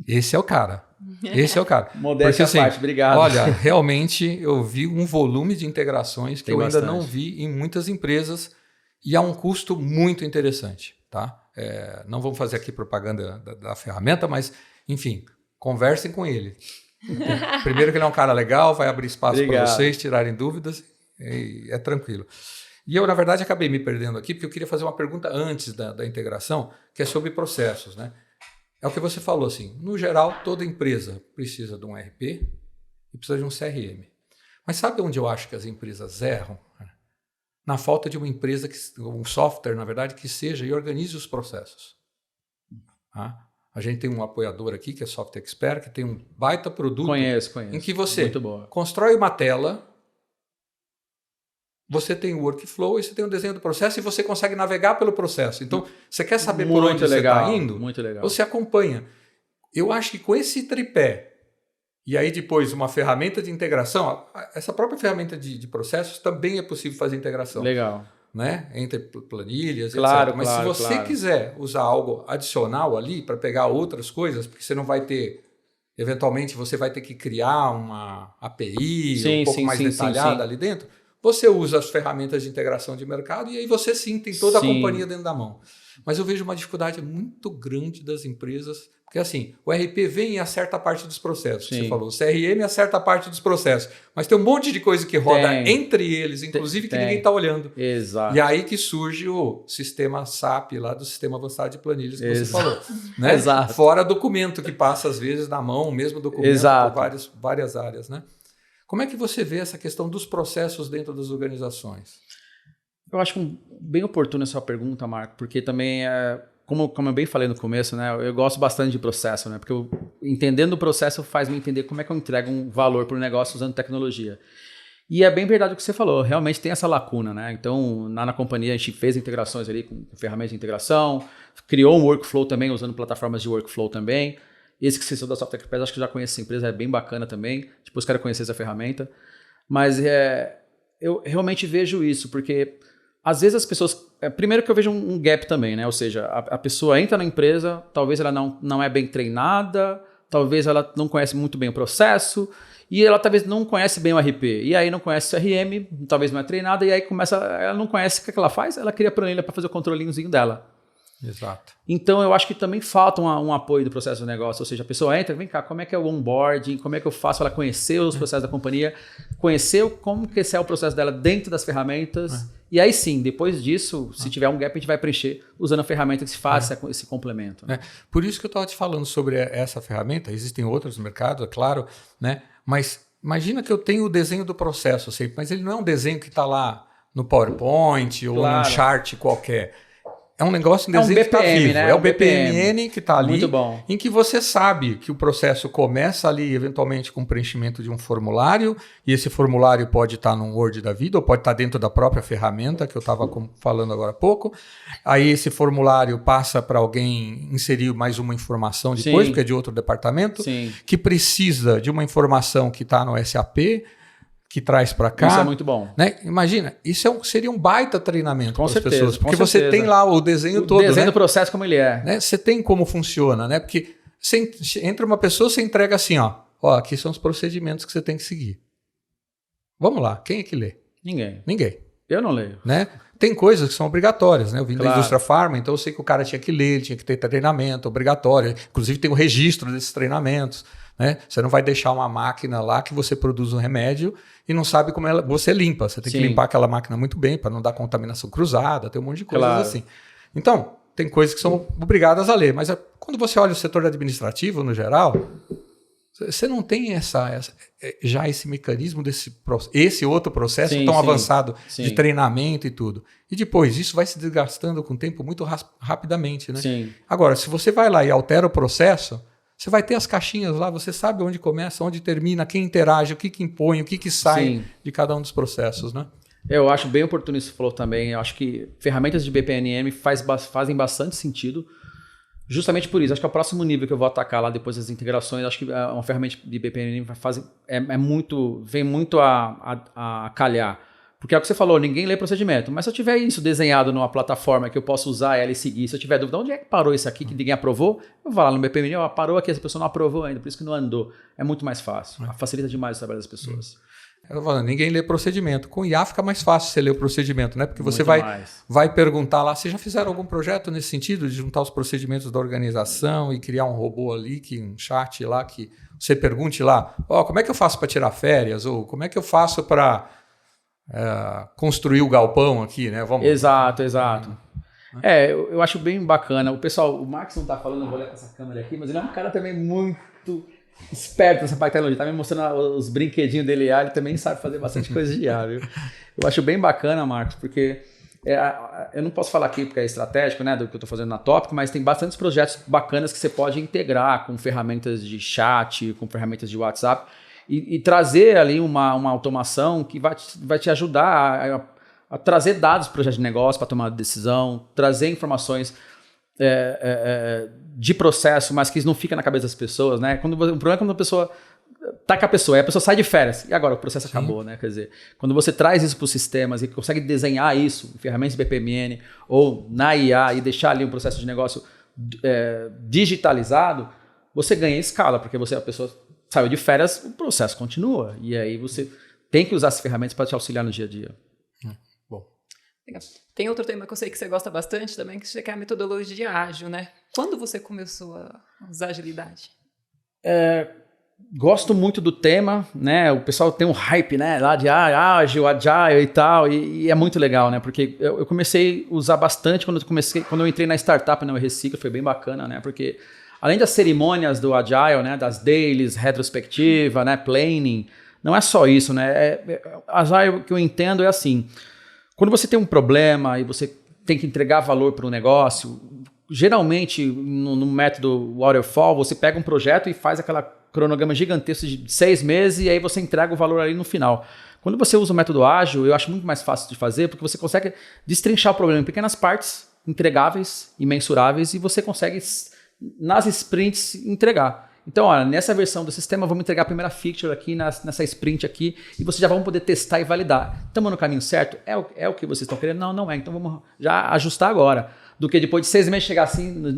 esse é o cara. Esse é o cara. Modéstia à parte, obrigado. Olha, realmente eu vi um volume de integrações que eu ainda não vi em muitas empresas e a um custo muito interessante, tá? Não vamos fazer aqui propaganda da ferramenta, mas, enfim, conversem com ele. Primeiro que ele é um cara legal, vai abrir espaço para vocês tirarem dúvidas e é tranquilo. E eu, na verdade, acabei me perdendo aqui porque eu queria fazer uma pergunta antes da integração, que é sobre processos, né? É o que você falou, assim, no geral, toda empresa precisa de um RP e precisa de um CRM. Mas sabe onde eu acho que as empresas erram? Na falta de uma empresa, um software, na verdade, que seja e organize os processos. A gente tem um apoiador aqui, que é Software Expert, que tem um baita produto. Conheço. Em que você constrói uma tela, você tem o workflow e você tem o desenho do processo e você consegue navegar pelo processo. Então, você quer saber por onde você está indo? Muito legal. Você acompanha. Eu acho que com esse tripé, e aí depois uma ferramenta de integração, essa própria ferramenta de processos também é possível fazer integração. Legal. Né? Entre planilhas, etc. Mas se você quiser usar algo adicional ali para pegar outras coisas, porque você não vai ter... Eventualmente, você vai ter que criar uma API um pouco mais detalhada ali dentro. Você usa as ferramentas de integração de mercado e aí você sim tem toda a companhia dentro da mão. Mas eu vejo uma dificuldade muito grande das empresas, porque assim, o RP vem e acerta a parte dos processos, que você falou. O CRM acerta a parte dos processos, mas tem um monte de coisa que roda entre eles, inclusive que ninguém está olhando. Exato. E aí que surge o sistema SAP lá do Sistema Avançado de Planilhas que você falou. Né? Exato. Fora documento que passa às vezes na mão, o mesmo documento por várias áreas, né? Como é que você vê essa questão dos processos dentro das organizações? Eu acho bem oportuna a sua pergunta, Marco, porque também, como eu bem falei no começo, né, eu gosto bastante de processo, né, porque entendendo o processo faz me entender como é que eu entrego um valor para o negócio usando tecnologia. E é bem verdade o que você falou, realmente tem essa lacuna, né? Então, na companhia a gente fez integrações ali com ferramentas de integração, criou um workflow também, usando plataformas de workflow também. Esse que você citou da Software Expert, acho que já conheço essa empresa, é bem bacana também. Depois quero conhecer essa ferramenta. Mas eu realmente vejo isso, porque às vezes as pessoas... primeiro que eu vejo um gap também, né? Ou seja, a pessoa entra na empresa, talvez ela não é bem treinada, talvez ela não conhece muito bem o processo, e ela talvez não conhece bem o RP. E aí não conhece o CRM, talvez não é treinada, e aí ela não conhece o que ela faz, ela cria a planilha para fazer o controlinhozinho dela. Exato. Então, eu acho que também falta um apoio do processo do negócio. Ou seja, a pessoa entra, vem cá, como é que é o onboarding, como é que eu faço ela conhecer os processos da companhia, conhecer como que esse é o processo dela dentro das ferramentas. E aí sim, depois disso, se tiver um gap, a gente vai preencher usando a ferramenta que se faz esse complemento. Né? Por isso que eu estava te falando sobre essa ferramenta. Existem outros no mercado, é claro, né? Mas imagina que eu tenho o desenho do processo sempre, mas ele não é um desenho que está lá no PowerPoint ou num chart qualquer. É um negócio, um desenho que está vivo. Né? É o BPMN que está ali, muito bom. Em que você sabe que o processo começa ali, eventualmente, com o preenchimento de um formulário, e esse formulário pode estar num Word da vida, ou pode estar dentro da própria ferramenta, que eu estava falando agora há pouco. Aí esse formulário passa para alguém inserir mais uma informação depois, porque é de outro departamento, que precisa de uma informação que está no SAP, que traz para cá. Isso é muito bom. Né? Imagina, isso seria um baita treinamento para as pessoas. Porque com você certeza. tem lá o desenho todo. O desenho né? do processo como ele é. Né? Você tem como funciona, né? Porque você entra uma pessoa, você entrega assim, ó, aqui são os procedimentos que você tem que seguir. Vamos lá, quem é que lê? Ninguém. Eu não leio. Né? Tem coisas que são obrigatórias, né? Eu vim da Claro. indústria farma, então eu sei que o cara tinha que ler, ele tinha que ter treinamento obrigatório. Inclusive tem o registro desses treinamentos. Né? Você não vai deixar uma máquina lá que você produz um remédio e não sabe como você limpa. Você tem que limpar aquela máquina muito bem para não dar contaminação cruzada, tem um monte de coisas assim. Então, tem coisas que são obrigadas a ler, mas quando você olha o setor administrativo no geral, você não tem já esse mecanismo esse outro processo tão avançado de treinamento e tudo. E depois, isso vai se desgastando com o tempo muito rapidamente. Né? Sim. Agora, se você vai lá e altera o processo, você vai ter as caixinhas lá, você sabe onde começa, onde termina, quem interage, o que impõe, o que sai de cada um dos processos, né? Eu acho bem oportuno isso que você falou também. Eu acho que ferramentas de BPMN fazem bastante sentido, justamente por isso. Acho que é o próximo nível que eu vou atacar lá depois das integrações. Acho que uma ferramenta de BPMN vem muito a calhar. Porque é o que você falou, ninguém lê procedimento. Mas se eu tiver isso desenhado numa plataforma que eu possa usar ela e seguir, se eu tiver dúvida, onde é que parou isso aqui que ninguém aprovou? Eu vou lá no BPMN, parou aqui, essa pessoa não aprovou ainda, por isso que não andou. É muito mais fácil. Facilita demais o trabalho das pessoas. Eu tô falando, ninguém lê procedimento. Com IA fica mais fácil você ler o procedimento, né? Porque você vai perguntar lá, vocês já fizeram algum projeto nesse sentido de juntar os procedimentos da organização e criar um robô ali, um chat lá, que você pergunte lá, como é que eu faço para tirar férias? Ou como é que eu faço para construir o galpão aqui, né? Exato. Eu acho bem bacana. O Max não está falando, eu vou olhar para essa câmera aqui, mas ele é um cara também muito esperto nessa parte de tecnologia. Tá me mostrando os brinquedinhos dele, ele também sabe fazer bastante coisa de IA, viu? Eu acho bem bacana, Marcos, porque eu não posso falar aqui porque é estratégico, né, do que eu estou fazendo na Tópico, mas tem bastantes projetos bacanas que você pode integrar com ferramentas de chat, com ferramentas de WhatsApp, e trazer ali uma automação que vai te ajudar a trazer dados para o projeto de negócio, para tomar decisão, trazer informações de processo, mas que não fica na cabeça das pessoas. Né? O problema é quando a pessoa está com a pessoa sai de férias, e agora o processo acabou. Né? Quer dizer, quando você traz isso para os sistemas e consegue desenhar isso em ferramentas BPMN ou na IA e deixar ali um processo de negócio digitalizado, você ganha escala, porque a pessoa saiu de férias, o processo continua. E aí você tem que usar essas ferramentas para te auxiliar no dia a dia. Bom. Tem outro tema que eu sei que você gosta bastante também, que é a metodologia ágil, né? Quando você começou a usar agilidade? Gosto muito do tema, né? O pessoal tem um hype, né? Lá de ágil, agile e tal, e é muito legal, né? Porque eu comecei a usar bastante quando eu entrei na startup, na Recicla, foi bem bacana, né? Porque além das cerimônias do Agile, né, das dailies, retrospectiva, né, planning, não é só isso, né? Agile, que eu entendo, é assim, quando você tem um problema e você tem que entregar valor para o negócio, geralmente no método Waterfall, você pega um projeto e faz aquela cronograma gigantesco de 6 meses e aí você entrega o valor ali no final. Quando você usa o método ágil, eu acho muito mais fácil de fazer, porque você consegue destrinchar o problema em pequenas partes, entregáveis e mensuráveis, e você consegue nas sprints entregar. Então, olha, nessa versão do sistema, vamos entregar a primeira feature aqui, nessa sprint aqui, e vocês já vão poder testar e validar. Estamos no caminho certo? É o que vocês estão querendo? Não é. Então, vamos já ajustar agora. Do que depois de 6 meses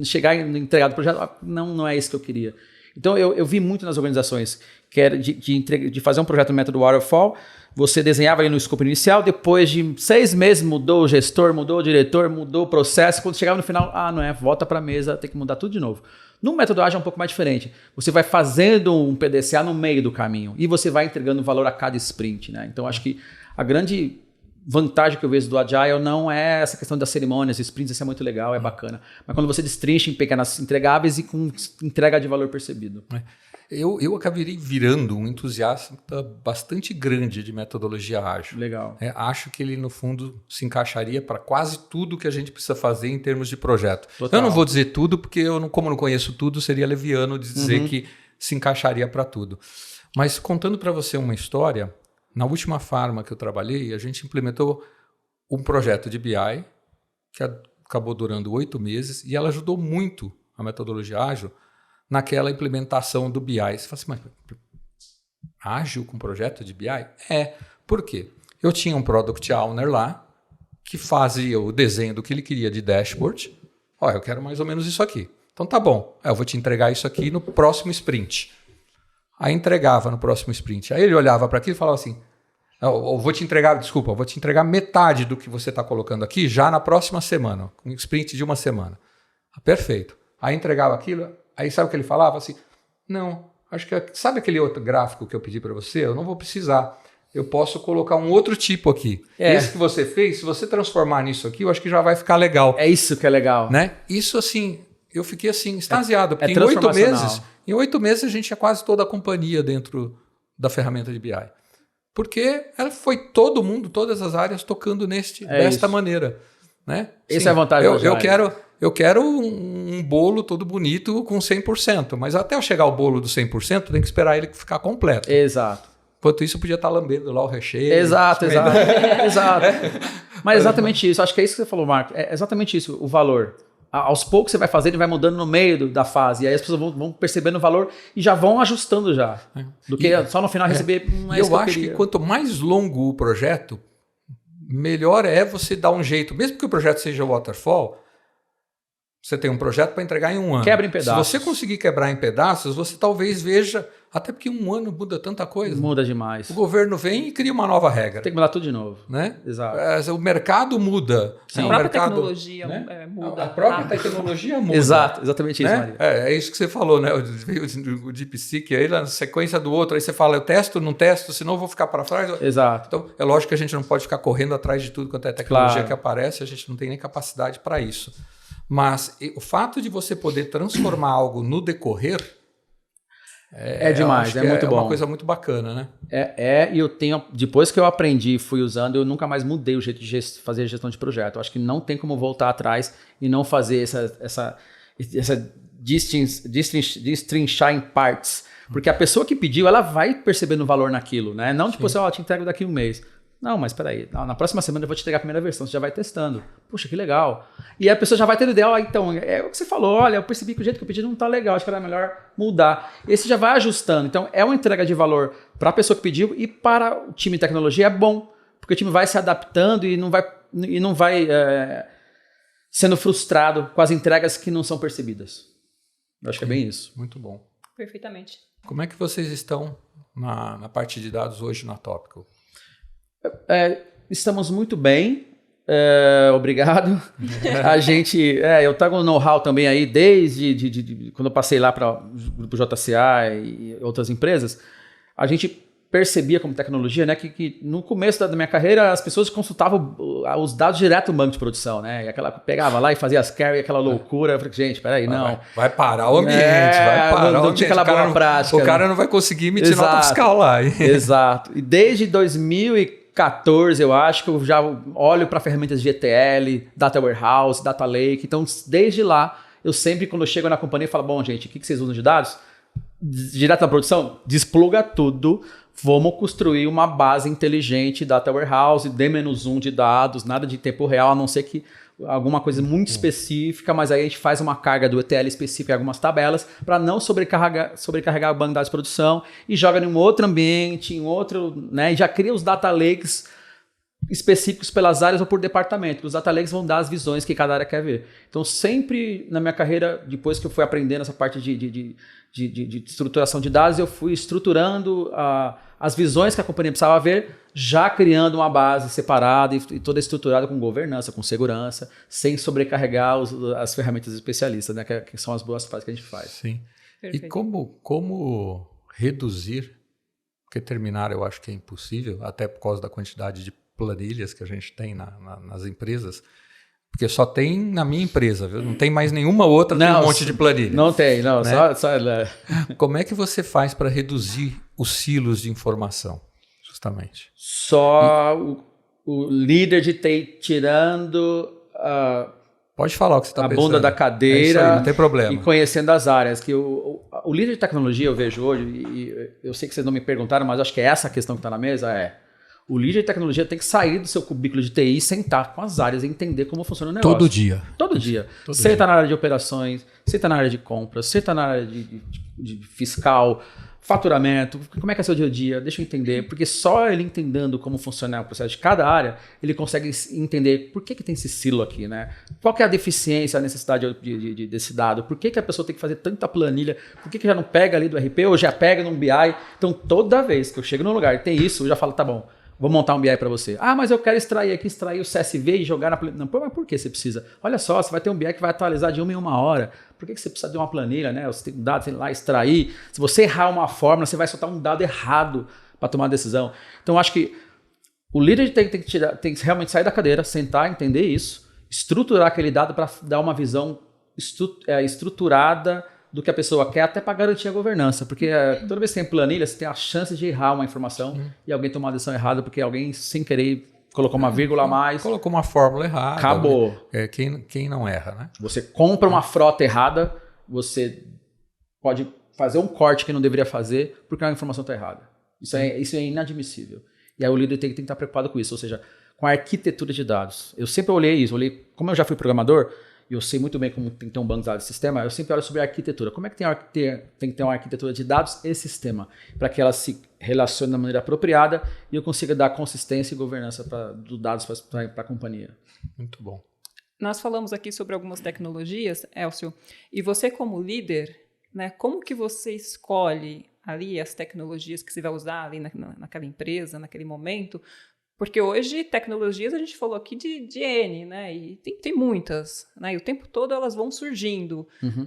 chegar e entregar o projeto, não é isso que eu queria. Então, eu vi muito nas organizações que era de fazer um projeto no método Waterfall, você desenhava ali no escopo inicial, depois de 6 meses mudou o gestor, mudou o diretor, mudou o processo, quando chegava no final, não é, volta para a mesa, tem que mudar tudo de novo. No método ágil é um pouco mais diferente. Você vai fazendo um PDCA no meio do caminho e você vai entregando valor a cada sprint, né? Então, acho que a grande vantagem que eu vejo do Agile não é essa questão das cerimônias, sprints, isso é muito legal, é bacana. Mas quando você destrincha em pequenas entregáveis e com entrega de valor percebido. Eu acabaria virando um entusiasta bastante grande de metodologia ágil. Legal. Acho que ele, no fundo, se encaixaria para quase tudo que a gente precisa fazer em termos de projeto. Total. Eu não vou dizer tudo, porque como não conheço tudo, seria leviano de dizer que se encaixaria para tudo. Mas contando para você uma história, na última farma que eu trabalhei, a gente implementou um projeto de BI que acabou durando 8 meses e ela ajudou muito a metodologia ágil naquela implementação do BI. Você fala assim, mas ágil com projeto de BI? Por quê? Eu tinha um Product Owner lá que fazia o desenho do que ele queria de dashboard. Eu quero mais ou menos isso aqui. Então tá bom, eu vou te entregar isso aqui no próximo sprint. Aí entregava no próximo sprint. Aí ele olhava para aquilo e falava assim, eu vou te entregar metade do que você está colocando aqui já na próxima semana, um sprint de uma semana. Perfeito. Aí entregava aquilo, aí sabe o que ele falava? Assim, não, acho que sabe aquele outro gráfico que eu pedi para você? Eu não vou precisar. Eu posso colocar um outro tipo aqui. Esse que você fez, se você transformar nisso aqui, eu acho que já vai ficar legal. É isso que é legal. Né? Isso assim, eu fiquei assim, extasiado. Porque em 8 meses a gente tinha quase toda a companhia dentro da ferramenta de BI. Porque foi todo mundo, todas as áreas tocando desta maneira. Né? Essa é a vantagem. Eu quero um bolo todo bonito com 100%, mas até eu chegar ao bolo do 100%, tem que esperar ele ficar completo. Exato. Enquanto isso, eu podia estar lambendo lá o recheio. Exato. Mas exatamente isso. Acho que é isso que você falou, Marco. É exatamente isso, o valor. Aos poucos você vai fazendo e vai mudando no meio da fase. E aí as pessoas vão percebendo o valor e já vão ajustando já. Do que só no final receber... eu acho que quanto mais longo o projeto, melhor é você dar um jeito. Mesmo que o projeto seja waterfall, você tem um projeto para entregar em 1 ano. Quebra em pedaços. Se você conseguir quebrar em pedaços, você talvez veja... Até porque 1 ano muda tanta coisa. Muda demais. O governo vem e cria uma nova regra. Tem que mudar tudo de novo. Né? Exato. O mercado muda. A própria tecnologia muda. A própria tecnologia muda. Exato, exatamente isso, Maria. É isso que você falou, né? Veio o DeepSeek aí na sequência do outro. Aí você fala, eu testo, não testo, senão eu vou ficar para trás. Exato. Então, é lógico que a gente não pode ficar correndo atrás de tudo quanto é tecnologia que aparece. A gente não tem nem capacidade para isso. Mas o fato de você poder transformar algo no decorrer... É demais, é muito bom. É uma coisa muito bacana, né? E eu tenho, depois que eu aprendi e fui usando, eu nunca mais mudei o jeito de fazer gestão de projeto. Eu acho que não tem como voltar atrás e não fazer essa destrinchar em partes. Porque a pessoa que pediu, ela vai percebendo valor naquilo, né? Não tipo assim, eu te entrego daqui 1 mês. Não, mas peraí, na próxima semana eu vou te entregar a primeira versão, você já vai testando. Puxa, que legal. E a pessoa já vai tendo ideia, então, é o que você falou, olha, eu percebi que o jeito que eu pedi não tá legal, acho que era melhor mudar. E você já vai ajustando. Então, é uma entrega de valor para a pessoa que pediu e para o time de tecnologia é bom, porque o time vai se adaptando e não vai sendo frustrado com as entregas que não são percebidas. Eu acho que é bem isso. Muito bom. Perfeitamente. Como é que vocês estão na parte de dados hoje na Topical? Estamos muito bem, obrigado. A gente, eu trago um know-how também aí desde quando eu passei lá para o Grupo JCA e outras empresas. A gente percebia como tecnologia, né, que no começo da minha carreira as pessoas consultavam os dados direto no banco de produção, né, e pegava lá e fazia as query, aquela loucura. Eu falei, gente, peraí, não. Vai parar o ambiente, vai parar não o ambiente. Tinha aquela boa prática. O cara não vai conseguir emitir nota fiscal lá. Exato. E desde 2014, eu acho que eu já olho para ferramentas de ETL, Data Warehouse, Data Lake. Então, desde lá, eu sempre, quando eu chego na companhia, falo, bom, gente, o que vocês usam de dados? Direto na produção? Despluga tudo. Vamos construir uma base inteligente, Data Warehouse, D-1 de dados, nada de tempo real, a não ser que alguma coisa muito específica, mas aí a gente faz uma carga do ETL específica em algumas tabelas para não sobrecarregar o banco de dados de produção e joga em um outro ambiente, em outro, né? E já cria os data lakes específicos pelas áreas ou por departamento. Os data lakes vão dar as visões que cada área quer ver. Então, sempre na minha carreira, depois que eu fui aprendendo essa parte de estruturação de dados, eu fui estruturando as visões que a companhia precisava ver, já criando uma base separada e toda estruturada com governança, com segurança, sem sobrecarregar as ferramentas especialistas, né, que são as boas práticas que a gente faz. Sim. Perfeito. E como reduzir, porque terminar eu acho que é impossível, até por causa da quantidade de planilhas que a gente tem nas empresas, porque só tem na minha empresa, viu? Não tem mais nenhuma outra, tem um monte de planilha. Não tem, não. Né? Como é que você faz para reduzir os silos de informação, justamente? Só o líder de TI tirando Pode falar o que você está pensando. A bunda da cadeira, isso aí, não tem problema. E conhecendo as áreas. Que o líder de tecnologia, eu vejo hoje, e eu sei que vocês não me perguntaram, mas acho que essa a questão que está na mesa o líder de tecnologia tem que sair do seu cubículo de TI e sentar com as áreas e entender como funciona o negócio. Todo dia. Todo dia. Você está na área de operações, você está na área de compras, você está na área de fiscal, faturamento, como é que é seu dia a dia, deixa eu entender, porque só ele entendendo como funciona o processo de cada área, ele consegue entender por que tem esse silo aqui, né? Qual que é a deficiência, a necessidade desse dado, por que a pessoa tem que fazer tanta planilha, por que já não pega ali do RP ou já pega num BI. Então, toda vez que eu chego num lugar e tem isso, eu já falo, tá bom, vou montar um BI para você. Ah, mas eu quero extrair o CSV e jogar na planilha. Não, mas por que você precisa? Olha só, você vai ter um BI que vai atualizar de 1 em 1 hora. Por que você precisa de uma planilha, né? Você tem um dado, sei lá, extrair. Se você errar uma fórmula, você vai soltar um dado errado para tomar uma decisão. Então, eu acho que o líder tem que realmente sair da cadeira, sentar, entender isso, estruturar aquele dado para dar uma visão estruturada do que a pessoa quer, até para garantir a governança. Porque toda vez que tem planilha, você tem a chance de errar uma informação e alguém tomar uma decisão errada, porque alguém, sem querer, colocou uma vírgula a mais. Colocou uma fórmula errada. Acabou. Né? Quem não erra, né? Você compra uma frota errada, você pode fazer um corte que não deveria fazer porque a informação está errada. Isso é inadmissível. E aí o líder tem que estar preocupado com isso, ou seja, com a arquitetura de dados. Eu sempre olhei isso, como eu já fui programador, e eu sei muito bem como tem que ter um banco de dados de sistema, eu sempre olho sobre a arquitetura. Como é que tem que ter uma arquitetura de dados e sistema, para que ela se relacione da maneira apropriada e eu consiga dar consistência e governança dos dados para a companhia. Muito bom. Nós falamos aqui sobre algumas tecnologias, Elcio, e você como líder, né, como que você escolhe ali as tecnologias que você vai usar ali naquela empresa, naquele momento? Porque hoje, tecnologias, a gente falou aqui de N, né? E tem muitas, né? E o tempo todo elas vão surgindo. Uhum.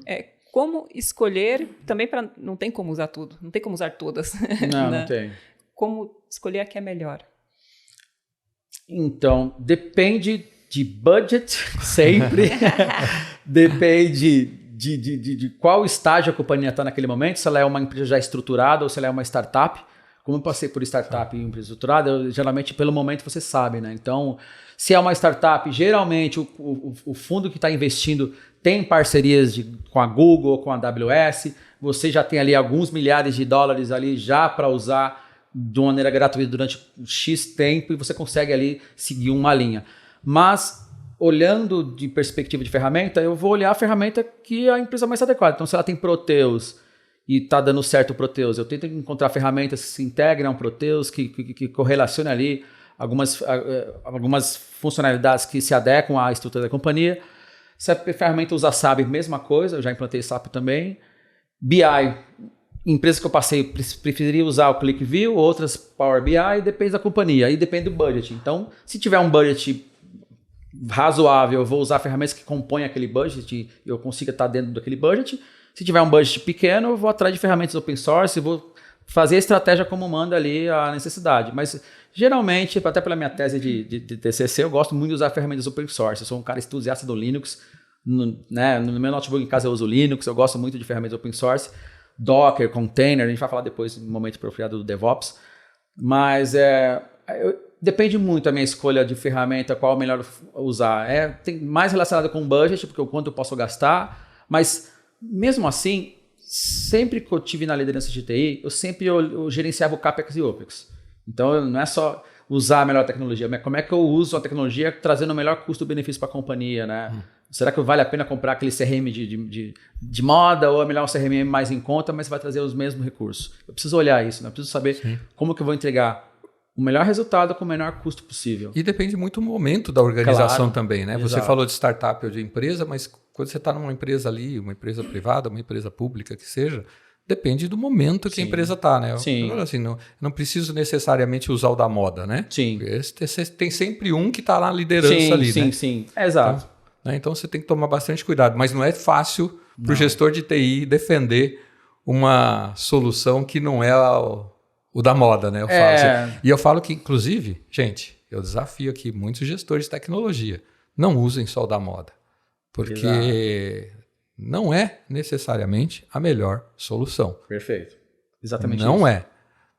Como escolher, também não tem como usar tudo, não tem como usar todas. Não, né? não tem. Como escolher a que é melhor? Então, depende de budget, sempre. Depende de qual estágio a companhia está naquele momento, se ela é uma empresa já estruturada ou se ela é uma startup. Como eu passei por startup e empresa estruturada, geralmente pelo momento você sabe, né? Então, se é uma startup, geralmente o fundo que está investindo tem parcerias com a Google ou com a AWS, você já tem ali alguns milhares de dólares ali já para usar de uma maneira gratuita durante X tempo e você consegue ali seguir uma linha. Mas, olhando de perspectiva de ferramenta, eu vou olhar a ferramenta que a empresa mais adequada. Então, se ela tem Proteus e está dando certo o Proteus, eu tento encontrar ferramentas que se integram ao Proteus, que correlacionem ali algumas funcionalidades que se adequam à estrutura da companhia. Se a ferramenta usa SAP, mesma coisa, eu já implantei SAP também. BI, empresas que eu passei, preferiria usar o ClickView, outras Power BI, depende da companhia, aí depende do budget. Então, se tiver um budget razoável, eu vou usar ferramentas que compõem aquele budget e eu consiga estar dentro daquele budget. Se tiver um budget pequeno, eu vou atrás de ferramentas open source e vou fazer a estratégia como manda ali a necessidade. Mas, geralmente, até pela minha tese de TCC, eu gosto muito de usar ferramentas open source. Eu sou um cara entusiasta do Linux. No meu notebook em casa eu uso Linux, eu gosto muito de ferramentas open source. Docker, container, a gente vai falar depois, no momento apropriado do DevOps. Mas depende muito da minha escolha de ferramenta, qual é o melhor usar. Tem mais relacionado com budget, porque o quanto eu posso gastar, mas mesmo assim, sempre que eu tive na liderança de TI, eu gerenciava o CAPEX e OPEX. Então, não é só usar a melhor tecnologia, mas como é que eu uso a tecnologia trazendo o melhor custo-benefício para a companhia, né? Será que vale a pena comprar aquele CRM de moda ou é melhor um CRM mais em conta, mas vai trazer os mesmos recursos? Eu preciso olhar isso, né? Eu preciso saber como que eu vou entregar o melhor resultado com o menor custo possível. E depende muito do momento da organização Claro, também, né? Você falou de startup ou de empresa, mas quando você está numa empresa ali, uma empresa privada, uma empresa pública que seja, depende do momento que a empresa está, né? Sim. Eu, assim, não preciso necessariamente usar o da moda, né? Sim. Tem sempre um que está na liderança ali, sim, né? Sim, exato. Então você tem que tomar bastante cuidado, mas não é fácil para o gestor de TI defender uma solução que não é o da moda, né? Eu falo assim. E eu falo que, inclusive, gente, eu desafio aqui muitos gestores de tecnologia, não usem só o da moda, porque não é necessariamente a melhor solução. Perfeito. Exatamente não isso. Não é.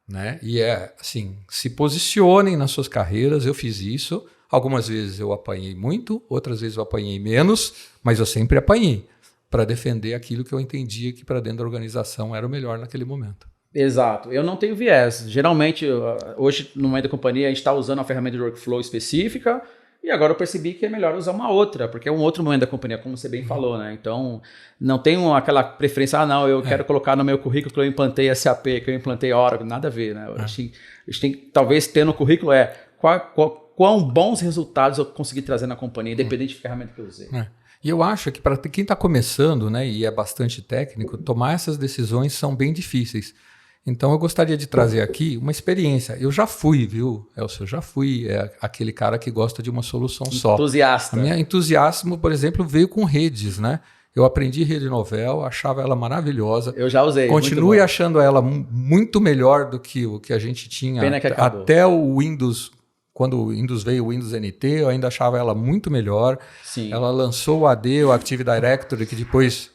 Né? E assim, se posicionem nas suas carreiras, eu fiz isso. Algumas vezes eu apanhei muito, outras vezes eu apanhei menos, mas eu sempre apanhei para defender aquilo que eu entendia que para dentro da organização era o melhor naquele momento. Exato. Eu não tenho viés. Geralmente, hoje, no meio da companhia, a gente está usando uma ferramenta de workflow específica e agora eu percebi que é melhor usar uma outra, porque é um outro momento da companhia, como você bem falou, né? Então, não tenho aquela preferência, eu quero colocar no meu currículo que eu implantei SAP, que eu implantei Oracle, nada a ver, né? A gente tem que, talvez, ter no currículo quão bons resultados eu consegui trazer na companhia, independente de ferramenta que eu usei. E eu acho que para quem está começando, né, e é bastante técnico, tomar essas decisões são bem difíceis. Então eu gostaria de trazer aqui uma experiência. Eu já fui, viu, Elcio? Eu já fui aquele cara que gosta de uma solução só. Entusiasta. A minha entusiasmo, por exemplo, veio com redes, né? Eu aprendi rede novel, achava ela maravilhosa. Eu já usei. Continue achando ela muito melhor do que o que a gente tinha até o Windows. Quando o Windows veio, o Windows NT, eu ainda achava ela muito melhor. Sim. Ela lançou o AD, o Active Directory, que depois,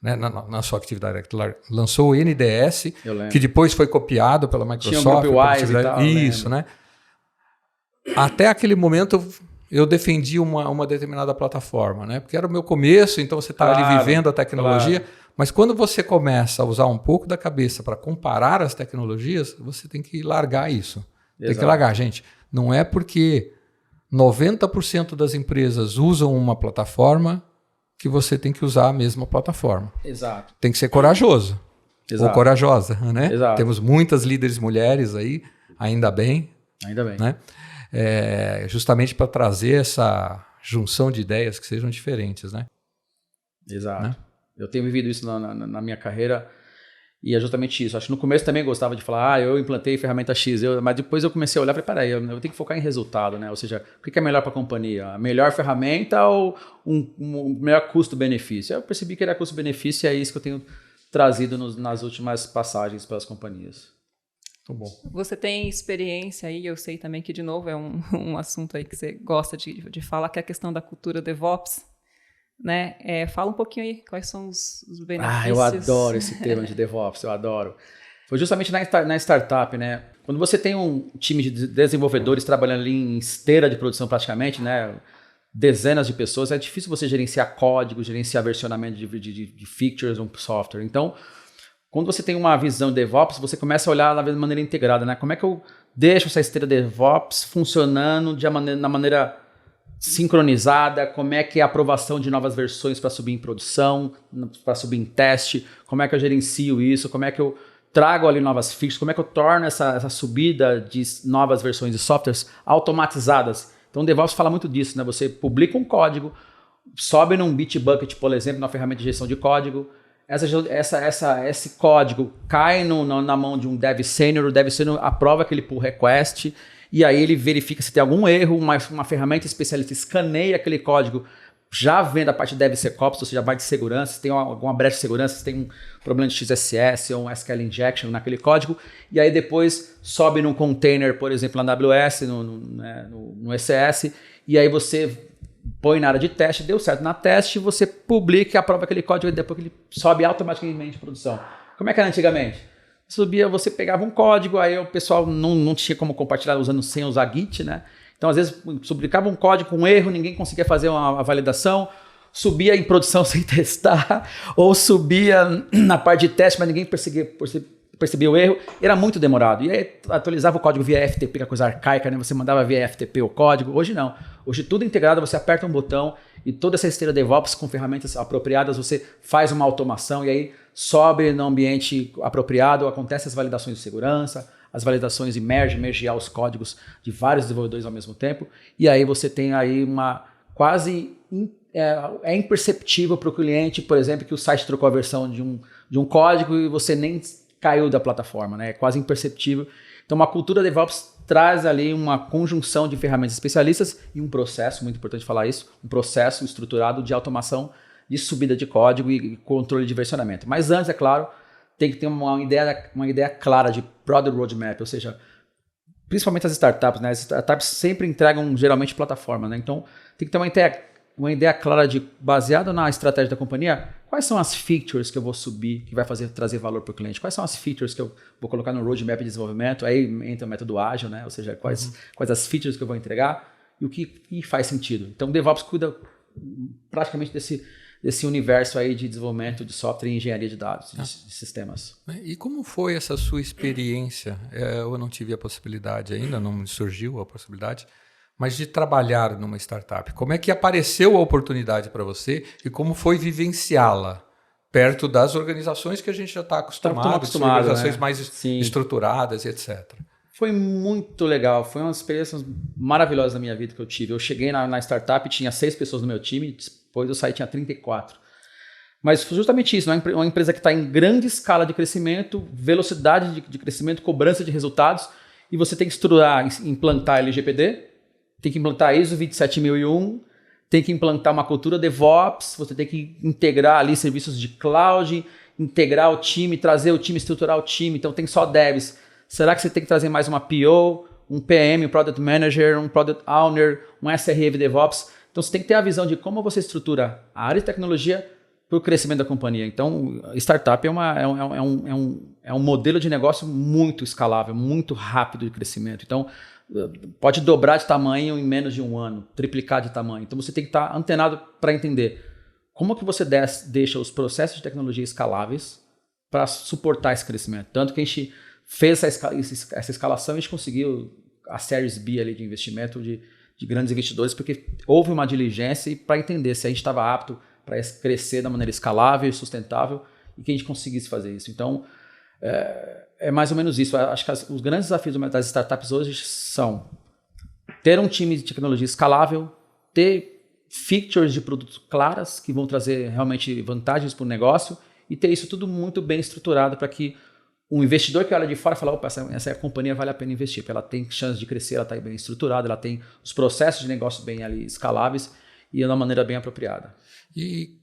né, na sua Active Directory, lançou o NDS, que depois foi copiado pela Microsoft. Tinha o GroupWise e tal. Isso, né? Até aquele momento eu defendi uma determinada plataforma, né? Porque era o meu começo, então você está ali vivendo a tecnologia. Claro. Mas quando você começa a usar um pouco da cabeça para comparar as tecnologias, você tem que largar isso. Exato. Tem que largar, gente. Não é porque 90% das empresas usam uma plataforma que você tem que usar a mesma plataforma. Exato. Tem que ser corajoso. Exato. Ou corajosa, né? Exato. Temos muitas líderes mulheres aí, ainda bem. Ainda bem. Né? Justamente para trazer essa junção de ideias que sejam diferentes, né? Exato. Né? Eu tenho vivido isso na minha carreira. E é justamente isso. Acho que no começo também gostava de falar, eu implantei ferramenta X, mas depois eu comecei a olhar e falei, peraí, eu tenho que focar em resultado, né? Ou seja, o que é melhor para a companhia? A melhor ferramenta ou um melhor custo-benefício? Eu percebi que era custo-benefício e é isso que eu tenho trazido nas últimas passagens pelas companhias. Muito bom. Você tem experiência aí, eu sei também que, de novo, é um assunto aí que você gosta de falar, que é a questão da cultura DevOps. Né? Fala um pouquinho aí, quais são os benefícios. Eu adoro esse tema de DevOps, eu adoro. Foi justamente na startup, né? Quando você tem um time de desenvolvedores trabalhando ali em esteira de produção praticamente, né? Dezenas de pessoas, é difícil você gerenciar código, gerenciar versionamento de features de um software. Então, quando você tem uma visão de DevOps, você começa a olhar de maneira integrada, né? Como é que eu deixo essa esteira DevOps funcionando na maneira sincronizada, como é que é a aprovação de novas versões para subir em produção, para subir em teste, como é que eu gerencio isso, como é que eu trago ali novas features, como é que eu torno essa subida de novas versões de softwares automatizadas. Então o DevOps fala muito disso, né? Você publica um código, sobe num Bitbucket, por exemplo, na ferramenta de gestão de código, esse código cai na mão de um Dev Senior, o Dev Senior aprova aquele pull request, e aí ele verifica se tem algum erro, uma ferramenta especialista escaneia aquele código, já vendo a parte de DevSecOps, ou seja, a parte de segurança, se tem alguma brecha de segurança, se tem um problema de XSS ou um SQL injection naquele código, e aí depois sobe num container, por exemplo, na AWS, no ECS, e aí você põe na área de teste, deu certo na teste, você publica e aprova aquele código, e depois ele sobe automaticamente em produção. Como é que era antigamente? Você pegava um código, aí o pessoal não tinha como compartilhar sem usar Git, né? Então, às vezes, publicava um código com erro, ninguém conseguia fazer uma validação, subia em produção sem testar, ou subia na parte de teste, mas ninguém percebia o erro, era muito demorado. E aí atualizava o código via FTP, que é coisa arcaica, né? Você mandava via FTP o código. Hoje não. Hoje tudo integrado, você aperta um botão e toda essa esteira DevOps com ferramentas apropriadas, você faz uma automação e aí sobe no ambiente apropriado, acontecem as validações de segurança, as validações e mergear os códigos de vários desenvolvedores ao mesmo tempo. E aí você tem aí uma quase... É imperceptível para o cliente, por exemplo, que o site trocou a versão de um código e você nem caiu da plataforma, né? É quase imperceptível. Então, uma cultura DevOps traz ali uma conjunção de ferramentas especialistas e um processo, muito importante falar isso, um processo estruturado de automação de subida de código e controle de versionamento. Mas antes, é claro, tem que ter uma ideia clara de Product Roadmap, ou seja, principalmente as startups, né? As startups sempre entregam geralmente plataforma, né? Então, tem que ter uma ideia clara de, baseada na estratégia da companhia, quais são as features que eu vou subir, que vai trazer valor para o cliente, quais são as features que eu vou colocar no roadmap de desenvolvimento, aí entra o método ágil, né? Ou seja, quais as features que eu vou entregar e o que faz sentido. Então, o DevOps cuida praticamente desse universo aí de desenvolvimento de software e engenharia de dados, de sistemas. E como foi essa sua experiência? Eu não tive a possibilidade ainda, não me surgiu a possibilidade, mas de trabalhar numa startup. Como é que apareceu a oportunidade para você e como foi vivenciá-la perto das organizações que a gente já está acostumado, organizações, né? Mais Sim. estruturadas e etc. Foi muito legal, foi uma experiência maravilhosa na minha vida que eu tive. Eu cheguei na startup, tinha 6 pessoas no meu time, depois eu saí, tinha 34. Mas foi justamente isso, uma empresa que está em grande escala de crescimento, velocidade de crescimento, cobrança de resultados, e você tem que estruturar, implantar LGPD, tem que implantar ISO 27001, tem que implantar uma cultura DevOps, você tem que integrar ali serviços de cloud, integrar o time, trazer o time, estruturar o time, então tem só devs. Será que você tem que trazer mais uma PO, um PM, um Product Manager, um Product Owner, um SRE DevOps? Então você tem que ter a visão de como você estrutura a área de tecnologia para o crescimento da companhia. Então, startup é um modelo de negócio muito escalável, muito rápido de crescimento. Então, pode dobrar de tamanho em menos de um ano, triplicar de tamanho. Então, você tem que estar antenado para entender como que você deixa os processos de tecnologia escaláveis para suportar esse crescimento. Tanto que a gente fez essa escalação e a gente conseguiu a Series B ali de investimento de grandes investidores, porque houve uma diligência para entender se a gente estava apto para crescer da maneira escalável e sustentável e que a gente conseguisse fazer isso. Então, é mais ou menos isso. Acho que os grandes desafios das startups hoje são ter um time de tecnologia escalável, ter features de produtos claras que vão trazer realmente vantagens para o negócio e ter isso tudo muito bem estruturado para que um investidor que olha de fora fala, opa, essa companhia vale a pena investir, porque ela tem chance de crescer, ela está bem estruturada, ela tem os processos de negócio bem ali escaláveis e de uma maneira bem apropriada. E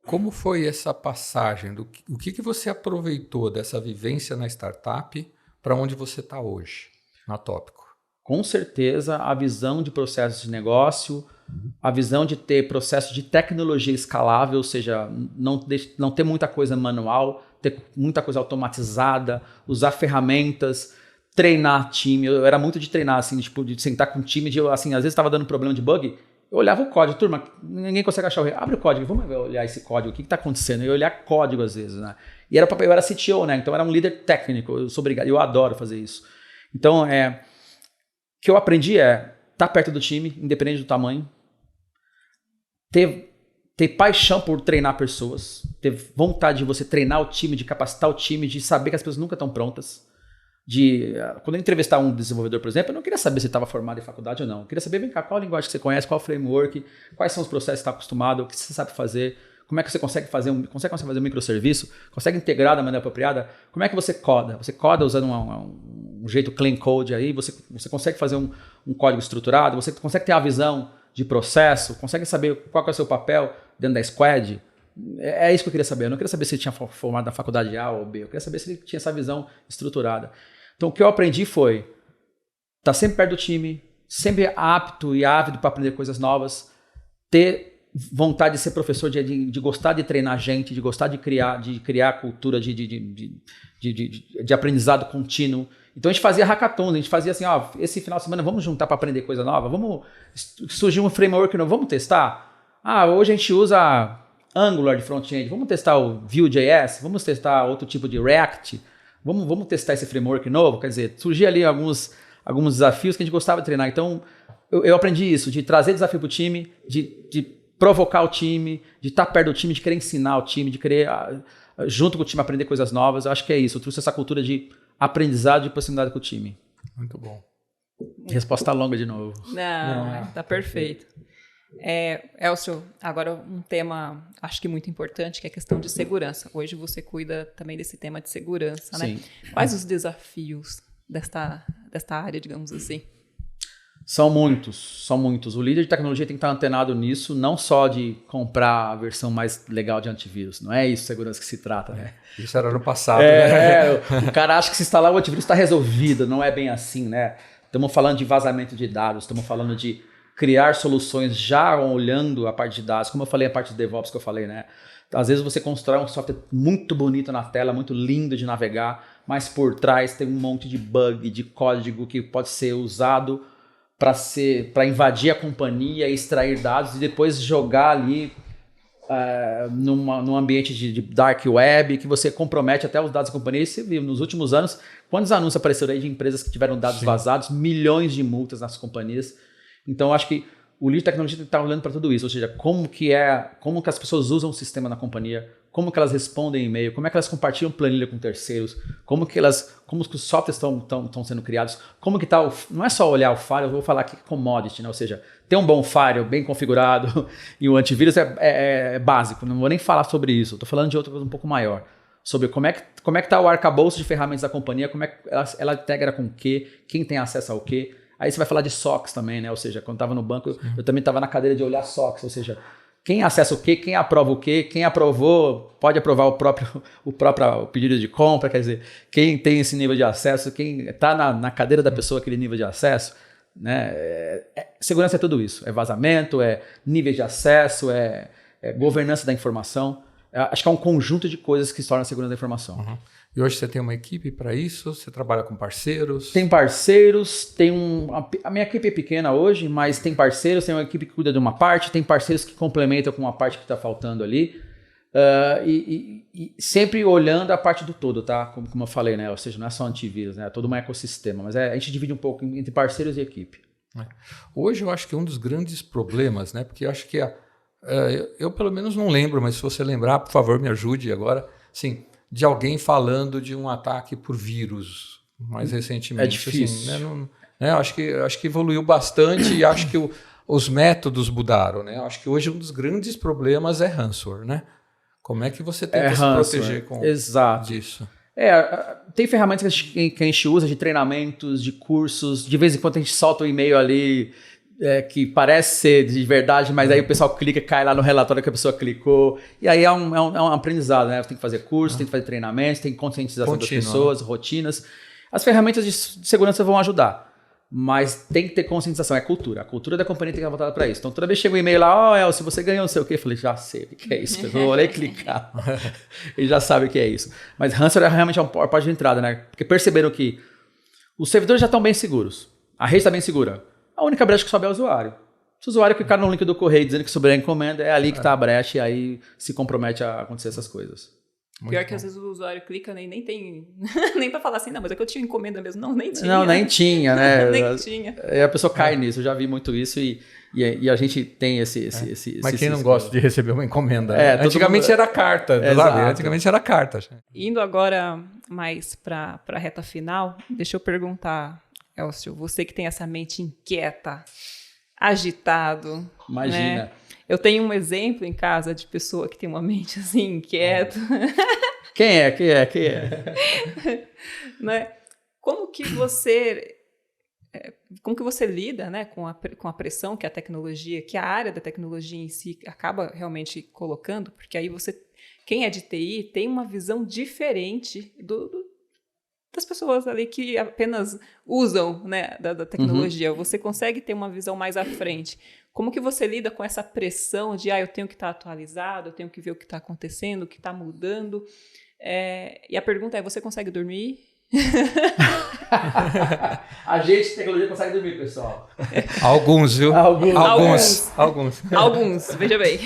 como foi essa passagem? O que você aproveitou dessa vivência na startup para onde você está hoje, na Tópico? Com certeza, a visão de processos de negócio, a visão de ter processo de tecnologia escalável, ou seja, não ter muita coisa manual, ter muita coisa automatizada, usar ferramentas, treinar time. Eu era muito de treinar, assim, tipo, de sentar com o time, assim, às vezes estava dando problema de bug, eu olhava o código, turma, ninguém consegue achar o erro. Abre o código, vamos olhar esse código, o que está acontecendo? Eu olhar código às vezes, né? E eu era CTO, né? Então eu era um líder técnico, eu sou obrigado, eu adoro fazer isso. Então, o que eu aprendi estar perto do time, independente do tamanho, ter paixão por treinar pessoas, ter vontade de você treinar o time, de capacitar o time, de saber que as pessoas nunca estão prontas. Quando eu entrevistar um desenvolvedor, por exemplo, eu não queria saber se ele estava formado em faculdade ou não. Eu queria saber, vem cá, qual a linguagem que você conhece, qual o framework, quais são os processos que você está acostumado, o que você sabe fazer, como é que você consegue fazer um microserviço, consegue integrar da maneira apropriada, como é que você coda? Você coda usando um jeito clean code aí, você consegue fazer um código estruturado, você consegue ter a visão de processo, consegue saber qual é o seu papel dentro da squad. É isso que eu queria saber. Eu não queria saber se ele tinha formado na faculdade A ou B, eu queria saber se ele tinha essa visão estruturada. Então, o que eu aprendi foi estar sempre perto do time, sempre apto e ávido para aprender coisas novas, ter vontade de ser professor, de gostar de treinar gente, de gostar de criar cultura de aprendizado contínuo. Então, a gente fazia hackathons, a gente fazia assim, esse final de semana vamos juntar para aprender coisa nova, surgiu um framework novo, vamos testar? Hoje a gente usa Angular de front-end, vamos testar o Vue.js, vamos testar outro tipo de React, vamos testar esse framework novo, quer dizer, surgiam ali alguns desafios que a gente gostava de treinar. Então, eu aprendi isso, de trazer desafio para o time, de provocar o time, de estar perto do time, de querer ensinar o time, de querer, junto com o time, aprender coisas novas. Eu acho que é isso, eu trouxe essa cultura de aprendizado e proximidade com o time. Muito bom. Resposta longa de novo. Não, tá perfeito. Elcio, agora um tema, acho que muito importante, que é a questão de segurança. Hoje você cuida também desse tema de segurança, né? Sim. Quais os desafios desta área, digamos assim? São muitos. O líder de tecnologia tem que estar antenado nisso, não só de comprar a versão mais legal de antivírus. Não é isso, segurança, que se trata, né? Isso era no passado, né? O cara acha que se instalar o antivírus está resolvido, não é bem assim, né? Estamos falando de vazamento de dados, estamos falando de criar soluções já olhando a parte de dados, como eu falei, a parte de DevOps que eu falei, né? Às vezes você constrói um software muito bonito na tela, muito lindo de navegar, mas por trás tem um monte de bug, de código que pode ser usado para invadir a companhia, extrair dados e depois jogar ali num ambiente de dark web, que você compromete até os dados da companhia. E você viu, nos últimos anos, quantos anúncios apareceram aí de empresas que tiveram dados vazados, milhões de multas nas companhias. Então, eu acho que o líder de tecnologia tem que estar olhando para tudo isso, ou seja, como que as pessoas usam o sistema na companhia, como que elas respondem e-mail, como é que elas compartilham planilha com terceiros, como que os softwares estão sendo criados, como que está não é só olhar o firewall, eu vou falar aqui commodity, né? Ou seja, ter um bom firewall bem configurado e o antivírus é básico, não vou nem falar sobre isso, estou falando de outra coisa um pouco maior, sobre como é que está o arcabouço de ferramentas da companhia, como é que ela integra com o quê, quem tem acesso ao quê. Aí você vai falar de SOX também, né? Ou seja, quando estava no banco, eu também estava na cadeira de olhar SOX, ou seja, quem acessa o quê, quem aprova o quê, quem aprovou pode aprovar o próprio pedido de compra, quer dizer, quem tem esse nível de acesso, quem está na cadeira da pessoa aquele nível de acesso, né? Segurança é tudo isso, é vazamento, é nível de acesso, é governança da informação. Acho que é um conjunto de coisas que se torna a segurança da informação. Uhum. E hoje você tem uma equipe para isso? Você trabalha com parceiros? Tem parceiros, a minha equipe é pequena hoje, mas tem parceiros, tem uma equipe que cuida de uma parte, tem parceiros que complementam com uma parte que está faltando ali. E sempre olhando a parte do todo, tá? Como eu falei, né? Ou seja, não é só antivírus, né? É todo um ecossistema, mas a gente divide um pouco entre parceiros e equipe. Hoje eu acho que um dos grandes problemas, né? Porque eu acho que eu pelo menos não lembro, mas se você lembrar, por favor, me ajude agora. Sim, de alguém falando de um ataque por vírus mais recentemente. É difícil. Assim, né? Acho que evoluiu bastante e acho que os métodos mudaram. Né? Acho que hoje um dos grandes problemas é ransomware. Né? Como é que você tenta se proteger disso? Tem ferramentas que a gente usa de treinamentos, de cursos. De vez em quando a gente solta um e-mail ali que parece ser de verdade, mas aí o pessoal clica e cai lá no relatório que a pessoa clicou. E aí é um aprendizado, né? Você tem que fazer curso, tem que fazer treinamentos, tem conscientização das pessoas, rotinas. As ferramentas de segurança vão ajudar, mas tem que ter conscientização, é cultura. A cultura da companhia tem que estar voltada para isso. Então toda vez que chega um e-mail lá, se você ganhou não sei o quê, eu falei, já sei o que é isso. Eu vou olhar e clicar. Ele já sabe o que é isso. Mas ransomware realmente é uma porta de entrada, né? Porque perceberam que os servidores já estão bem seguros, a rede está bem segura. A única brecha que sobe é o usuário. Se o usuário clicar no link do correio dizendo que subiu a encomenda, é ali que está a brecha e aí se compromete a acontecer essas coisas. Pior que às vezes o usuário clica nem tem nem para falar assim, não, mas é que eu tinha encomenda mesmo. Não, nem tinha. Não, nem tinha, né? Nem tinha. E a pessoa cai nisso, eu já vi muito isso e a gente tem esse mas quem não gosta de receber uma encomenda? Antigamente era carta, sabe? Antigamente era carta. Indo agora mais para a reta final, deixa eu perguntar, Elcio, você que tem essa mente inquieta, agitado. Imagina. Né? Eu tenho um exemplo em casa de pessoa que tem uma mente assim, inquieta. Quem é? Né? Como que você lida, né, com a pressão que a tecnologia, que a área da tecnologia em si acaba realmente colocando? Porque aí quem é de TI tem uma visão diferente das pessoas ali que apenas usam, né, da tecnologia. Você consegue ter uma visão mais à frente. Como que você lida com essa pressão de eu tenho que estar atualizado, eu tenho que ver o que está acontecendo, o que está mudando? E a pergunta é, você consegue dormir? A gente de tecnologia consegue dormir, pessoal. Alguns, viu? Alguns, veja bem.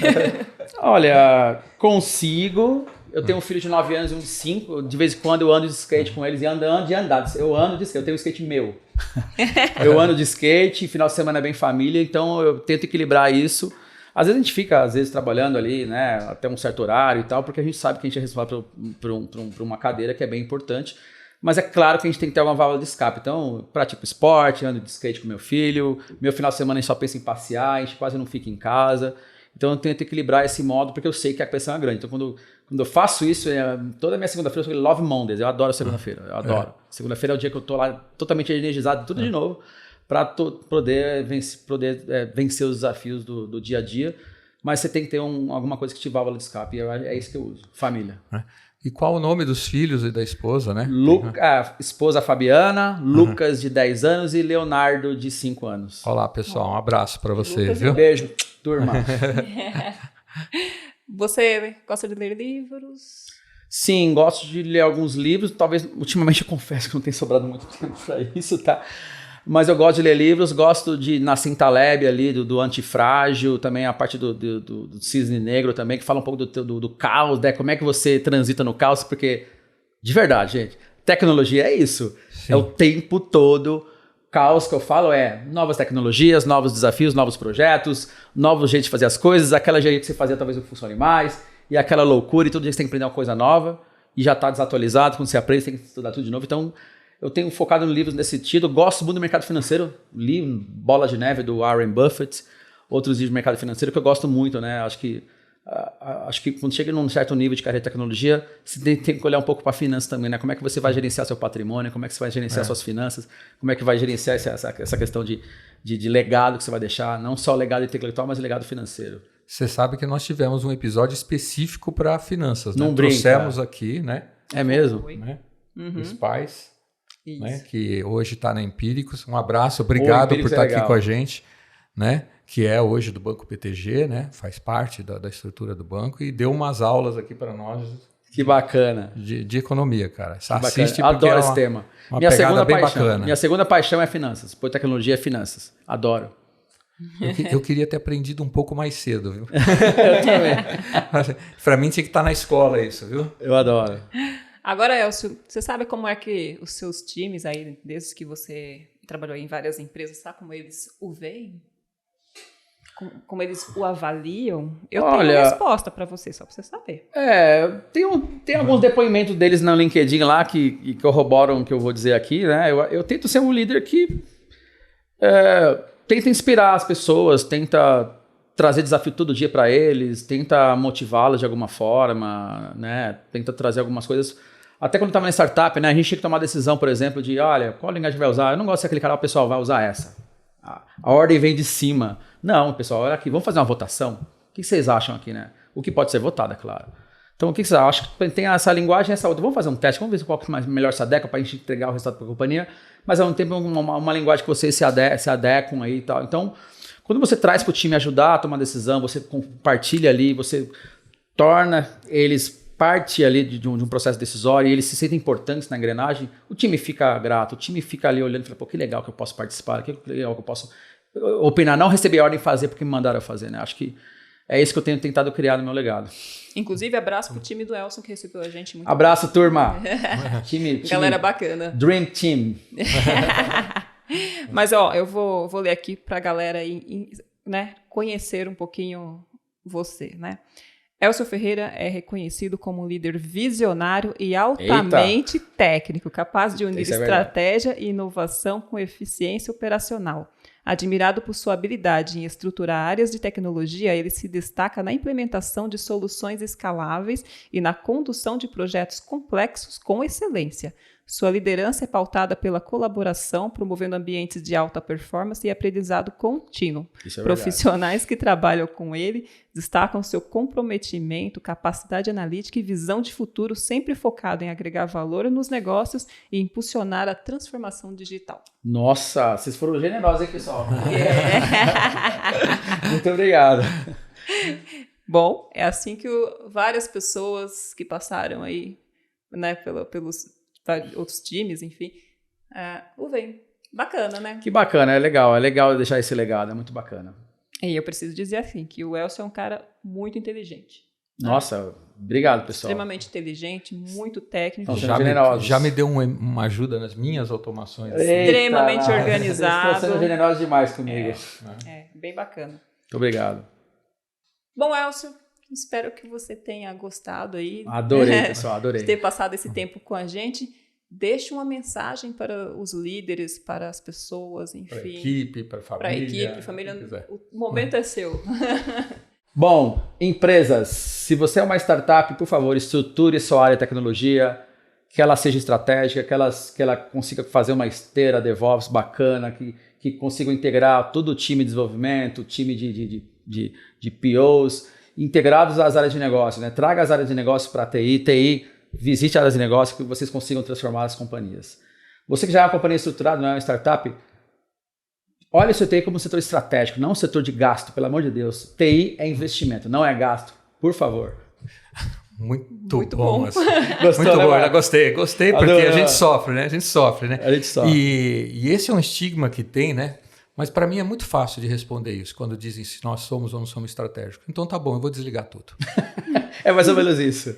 Olha, consigo. Eu tenho um filho de 9 anos e um de 5. De vez em quando eu ando de skate com eles e andando de andar. Eu ando de skate, eu tenho um skate meu. Eu ando de skate, final de semana é bem família, então eu tento equilibrar isso. Às vezes a gente fica, trabalhando ali, né, até um certo horário e tal, porque a gente sabe que a gente é responsável por uma cadeira que é bem importante. Mas é claro que a gente tem que ter alguma válvula de escape. Então, pratico esporte, ando de skate com meu filho, meu final de semana a gente só pensa em passear, a gente quase não fica em casa. Então eu tento equilibrar esse modo, porque eu sei que a pressão é grande. Então quando eu faço isso, toda a minha segunda-feira eu sou Love Mondays, eu adoro segunda-feira, eu adoro. Segunda-feira é o dia que eu tô lá totalmente energizado, tudo de novo, para poder vencer os desafios do dia a dia. Mas você tem que ter alguma coisa que te válvula de escape, e é isso que eu uso, família. E qual o nome dos filhos e da esposa, né? Esposa Fabiana, Lucas de 10 anos e Leonardo de 5 anos. Olá, pessoal, um abraço para vocês, viu? Beijo, turma. Você gosta de ler livros? Sim, gosto de ler alguns livros. Talvez, ultimamente, eu confesso que não tem sobrado muito tempo para isso, tá? Mas eu gosto de ler livros, gosto de Nassim Taleb ali, do Antifrágil, também a parte do Cisne Negro também, que fala um pouco do caos, né? Como é que você transita no caos, porque, de verdade, gente, tecnologia é isso. Sim. É o tempo todo. Caos que eu falo é novas tecnologias, novos desafios, novos projetos, novos jeitos de fazer as coisas, aquela jeito que você fazia talvez não funcione mais, e aquela loucura, e todo dia você tem que aprender uma coisa nova, e já está desatualizado, quando você aprende, você tem que estudar tudo de novo. Então, eu tenho focado em livros nesse sentido, eu gosto muito do mercado financeiro, li Bola de Neve do Warren Buffett, outros livros do mercado financeiro que eu gosto muito, né? Acho que quando chega num certo nível de carreira de tecnologia, você tem que olhar um pouco para a finança também, né? Como é que você vai gerenciar seu patrimônio, como é que você vai gerenciar suas finanças, como é que vai gerenciar essa questão de legado que você vai deixar, não só o legado intelectual, mas o legado financeiro. Você sabe que nós tivemos um episódio específico para finanças, né? Não Trouxemos aqui, né? É mesmo? Né? Os pais, né? Que hoje está na Empíricos. Um abraço, obrigado por estar aqui com a gente, né? Que é hoje do Banco BTG, né? Faz parte da estrutura do banco e deu umas aulas aqui para nós. Que bacana. De economia, cara. Assiste porque adoro esse tema. Minha segunda paixão. Bacana. Minha segunda paixão é finanças. Depois tecnologia é finanças. Adoro. Eu queria ter aprendido um pouco mais cedo, viu? Eu também. Para mim tinha que estar na escola isso, viu? Eu adoro. Agora, Elcio, você sabe como é que os seus times aí, desde que você trabalhou em várias empresas, sabe como eles o veem? Como eles o avaliam? Eu tenho uma resposta para você, só para você saber. Tem alguns depoimentos deles no LinkedIn lá que corroboram o que eu vou dizer aqui, né? Eu tento ser um líder que tenta inspirar as pessoas, tenta trazer desafio todo dia para eles, tenta motivá-los de alguma forma, né? Tenta trazer algumas coisas. Até quando estava na startup, né? A gente tinha que tomar a decisão, por exemplo, de, olha, qual linguagem vai usar? Eu não gosto de ser aquele cara, o pessoal vai usar essa. A ordem vem de cima. Não, pessoal, olha aqui, vamos fazer uma votação? O que vocês acham aqui, né? O que pode ser votado, é claro. Então, o que vocês acham? Tem essa linguagem e essa outra. Vamos fazer um teste, vamos ver qual que melhor se adequa para a gente entregar o resultado para a companhia, mas ao mesmo tempo uma linguagem que vocês se adequam aí e tal. Então, quando você traz para o time ajudar a tomar decisão, você compartilha ali, você torna eles parte ali de um processo decisório e eles se sentem importantes na engrenagem, o time fica grato, o time fica ali olhando e fala, pô, que legal que eu posso participar, que legal que eu posso opinar, não receber ordem e fazer porque me mandaram fazer, né? Acho que é isso que eu tenho tentado criar no meu legado. Inclusive, abraço pro time do Elson que recebeu a gente. Muito abraço, bem. Turma! time, galera bacana. Dream Team. Mas, ó, eu vou ler aqui pra galera aí, né, conhecer um pouquinho você, né? Elcio Ferreira é reconhecido como um líder visionário e altamente técnico, capaz de unir estratégia e inovação com eficiência operacional. Admirado por sua habilidade em estruturar áreas de tecnologia, ele se destaca na implementação de soluções escaláveis e na condução de projetos complexos com excelência. Sua liderança é pautada pela colaboração, promovendo ambientes de alta performance e aprendizado contínuo. Profissionais que trabalham com ele destacam seu comprometimento, capacidade analítica e visão de futuro, sempre focado em agregar valor nos negócios e impulsionar a transformação digital. Nossa, vocês foram generosos, hein, pessoal? Muito obrigado. Bom, é assim que várias pessoas que passaram aí, né, pelos outros times, enfim, o veem. Bacana, né? Que bacana, é legal deixar esse legado, é muito bacana. E eu preciso dizer assim, que o Elcio é um cara muito inteligente. Nossa, obrigado, pessoal. Extremamente inteligente, muito técnico. Já me deu uma ajuda nas minhas automações. Extremamente organizado. Vocês estão sendo generosos demais comigo. Bem bacana. Muito obrigado. Bom, Elcio, espero que você tenha gostado aí. Adorei, pessoal, adorei. De ter passado esse tempo com a gente. deixe uma mensagem para os líderes, para as pessoas, enfim. Para a equipe, para a família. Para a equipe, família. O momento é seu. Bom, empresas, se você é uma startup, por favor, estruture sua área de tecnologia, que ela seja estratégica, que ela consiga fazer uma esteira DevOps bacana, que consiga integrar todo o time de desenvolvimento, o time de POs, integrados às áreas de negócio, né? Traga as áreas de negócio para a TI, visite áreas de negócio que vocês consigam transformar as companhias. Você que já é uma companhia estruturada, não é uma startup, olha o seu TI como um setor estratégico, não um setor de gasto, pelo amor de Deus. TI é investimento, não é gasto, por favor. Muito bom. Assim. Gostou, muito né, bom, Marco? Gostei, porque a gente sofre, né? A gente sofre. E esse é um estigma que tem, né? Mas para mim é muito fácil de responder isso, quando dizem se nós somos ou não somos estratégicos. Então tá bom, eu vou desligar tudo. É mais ou menos isso.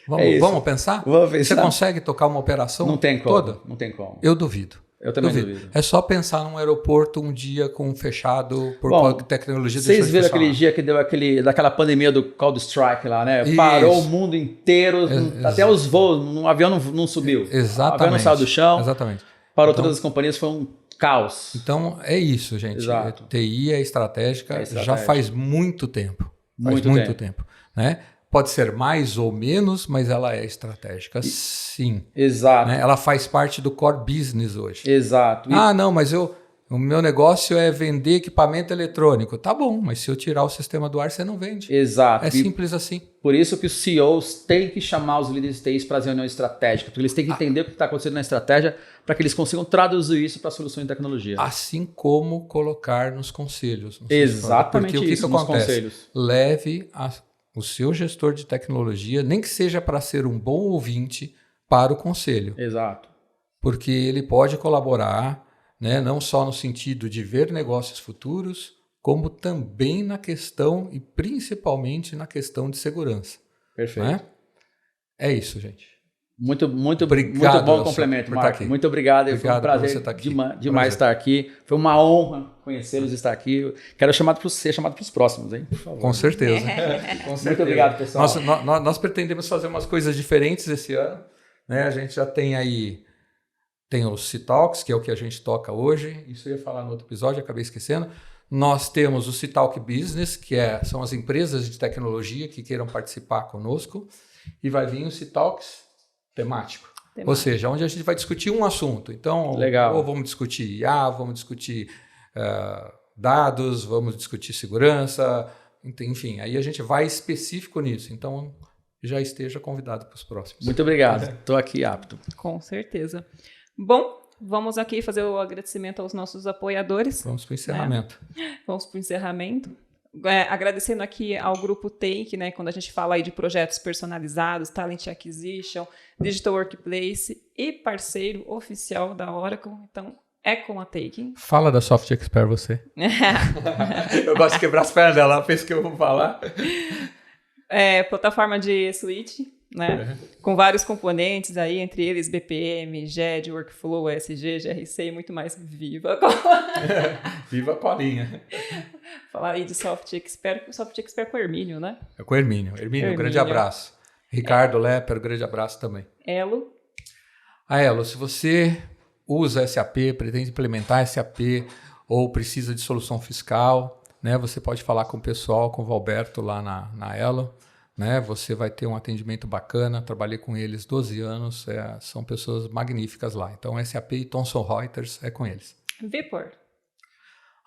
Vamos pensar? Vamos pensar. Você consegue tocar uma operação não tem como, toda? Não tem como. Eu duvido. Eu também duvido. É só pensar num aeroporto um dia com fechado por tecnologia. Vocês viram aquele dia que deu daquela pandemia do Cold-Strike lá, né? Isso. Parou o mundo inteiro, até os voos, um avião não subiu. Exatamente. O avião não saiu do chão. Exatamente. Parou todas as companhias, foi um caos. Então é isso, gente. Exato. TI é estratégica já faz muito tempo. Muito tempo. Né? Pode ser mais ou menos, mas ela é estratégica, sim. Exato. Né? Ela faz parte do core business hoje. Exato. Não, mas o meu negócio é vender equipamento eletrônico. Tá bom, mas se eu tirar o sistema do ar, você não vende. Exato. É simples assim. Por isso que os CEOs têm que chamar os líderes de TI para as reuniões estratégicas, porque eles têm que entender o que está acontecendo na estratégia para que eles consigam traduzir isso para soluções de tecnologia. Assim como colocar nos conselhos. Exatamente porque isso, o que acontece? Conselhos. Leve o seu gestor de tecnologia, nem que seja para ser um bom ouvinte, para o conselho. Exato. Porque ele pode colaborar, né, não só no sentido de ver negócios futuros, como também na questão e principalmente na questão de seguorça. Perfeito. Né? É isso, gente. Muito obrigado, bom complemento, Marco. Muito obrigado. Foi um prazer demais estar aqui. Foi uma honra conhecê-los e estar aqui. Quero ser chamado para os próximos, hein? Por favor. Com certeza. Muito obrigado, pessoal. Nós pretendemos fazer umas coisas diferentes esse ano. Né? A gente já tem aí o C-Talks, que é o que a gente toca hoje. Isso eu ia falar no outro episódio, acabei esquecendo. Nós temos o C-Talk Business, que são as empresas de tecnologia que queiram participar conosco. E vai vir o C-Talks temático. Ou seja, onde a gente vai discutir um assunto. Então, legal. Ou vamos discutir IA, vamos discutir dados, vamos discutir segurança, enfim, aí a gente vai específico nisso. Então, já esteja convidado para os próximos. Muito obrigado. Estou aqui apto. Com certeza. Bom, vamos aqui fazer o agradecimento aos nossos apoiadores. Vamos para o encerramento. Vamos para o encerramento. Agradecendo aqui ao Grupo Take, né, quando a gente fala aí de projetos personalizados, Talent Acquisition, Digital Workplace e parceiro oficial da Oracle, então é com a Take. Fala da Soft Expert você. Eu gosto de quebrar as pernas dela, ela fez o que eu vou falar. Plataforma de switch, né, com vários componentes aí, entre eles BPM, GED, Workflow, SG, GRC e muito mais. Viva Viva a colinha. Falar aí de Soft Expert com o Hermínio, né? É com o Hermínio. Hermínio, um grande abraço. Ricardo Lepper, um grande abraço também. Elo. Elo, se você usa SAP, pretende implementar SAP ou precisa de solução fiscal, né, você pode falar com o pessoal, com o Valberto lá na Elo. Né, você vai ter um atendimento bacana. Trabalhei com eles 12 anos. São pessoas magníficas lá. Então, SAP e Thomson Reuters é com eles. Vipor.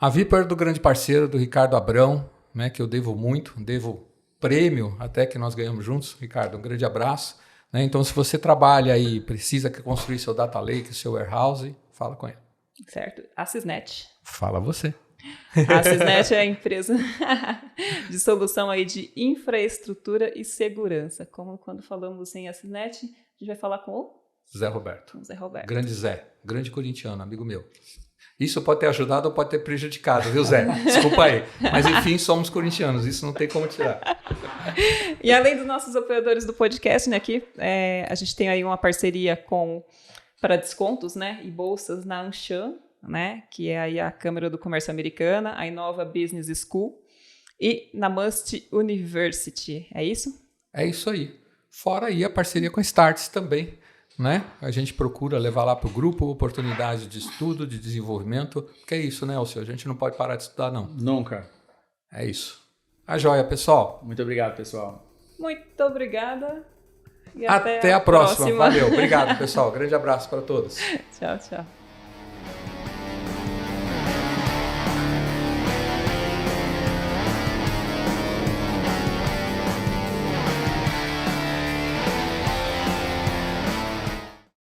A Vipor do grande parceiro do Ricardo Abrão, né, que eu devo muito, devo prêmio até que nós ganhamos juntos. Ricardo, um grande abraço. Né, então, se você trabalha aí, precisa construir seu data lake, seu warehouse, fala com ele. Certo. A Cisnet. Fala você. A Cisnet é a empresa de solução aí de infraestrutura e segurança. Como quando falamos em a Cisnet, a gente vai falar com o Zé Roberto. Zé Roberto. Grande Zé, grande corintiano, amigo meu. Isso pode ter ajudado ou pode ter prejudicado, viu, Zé? Desculpa aí. Mas, enfim, somos corintianos, isso não tem como tirar. E além dos nossos apoiadores do podcast, né, aqui, a gente tem aí uma parceria para descontos, né, e bolsas na Anshan, né, que é aí a Câmara do Comércio Americana, a Inova Business School e na Must University. É isso? É isso aí. Fora aí a parceria com a Startse também, né? A gente procura levar lá para o grupo oportunidade de estudo, de desenvolvimento, que é isso, né, Alceu? A gente não pode parar de estudar, não. Nunca. É isso. A joia, pessoal. Muito obrigado, pessoal. Muito obrigada. E Até a próxima. Valeu. Obrigado, pessoal. Grande abraço para todos. Tchau, tchau.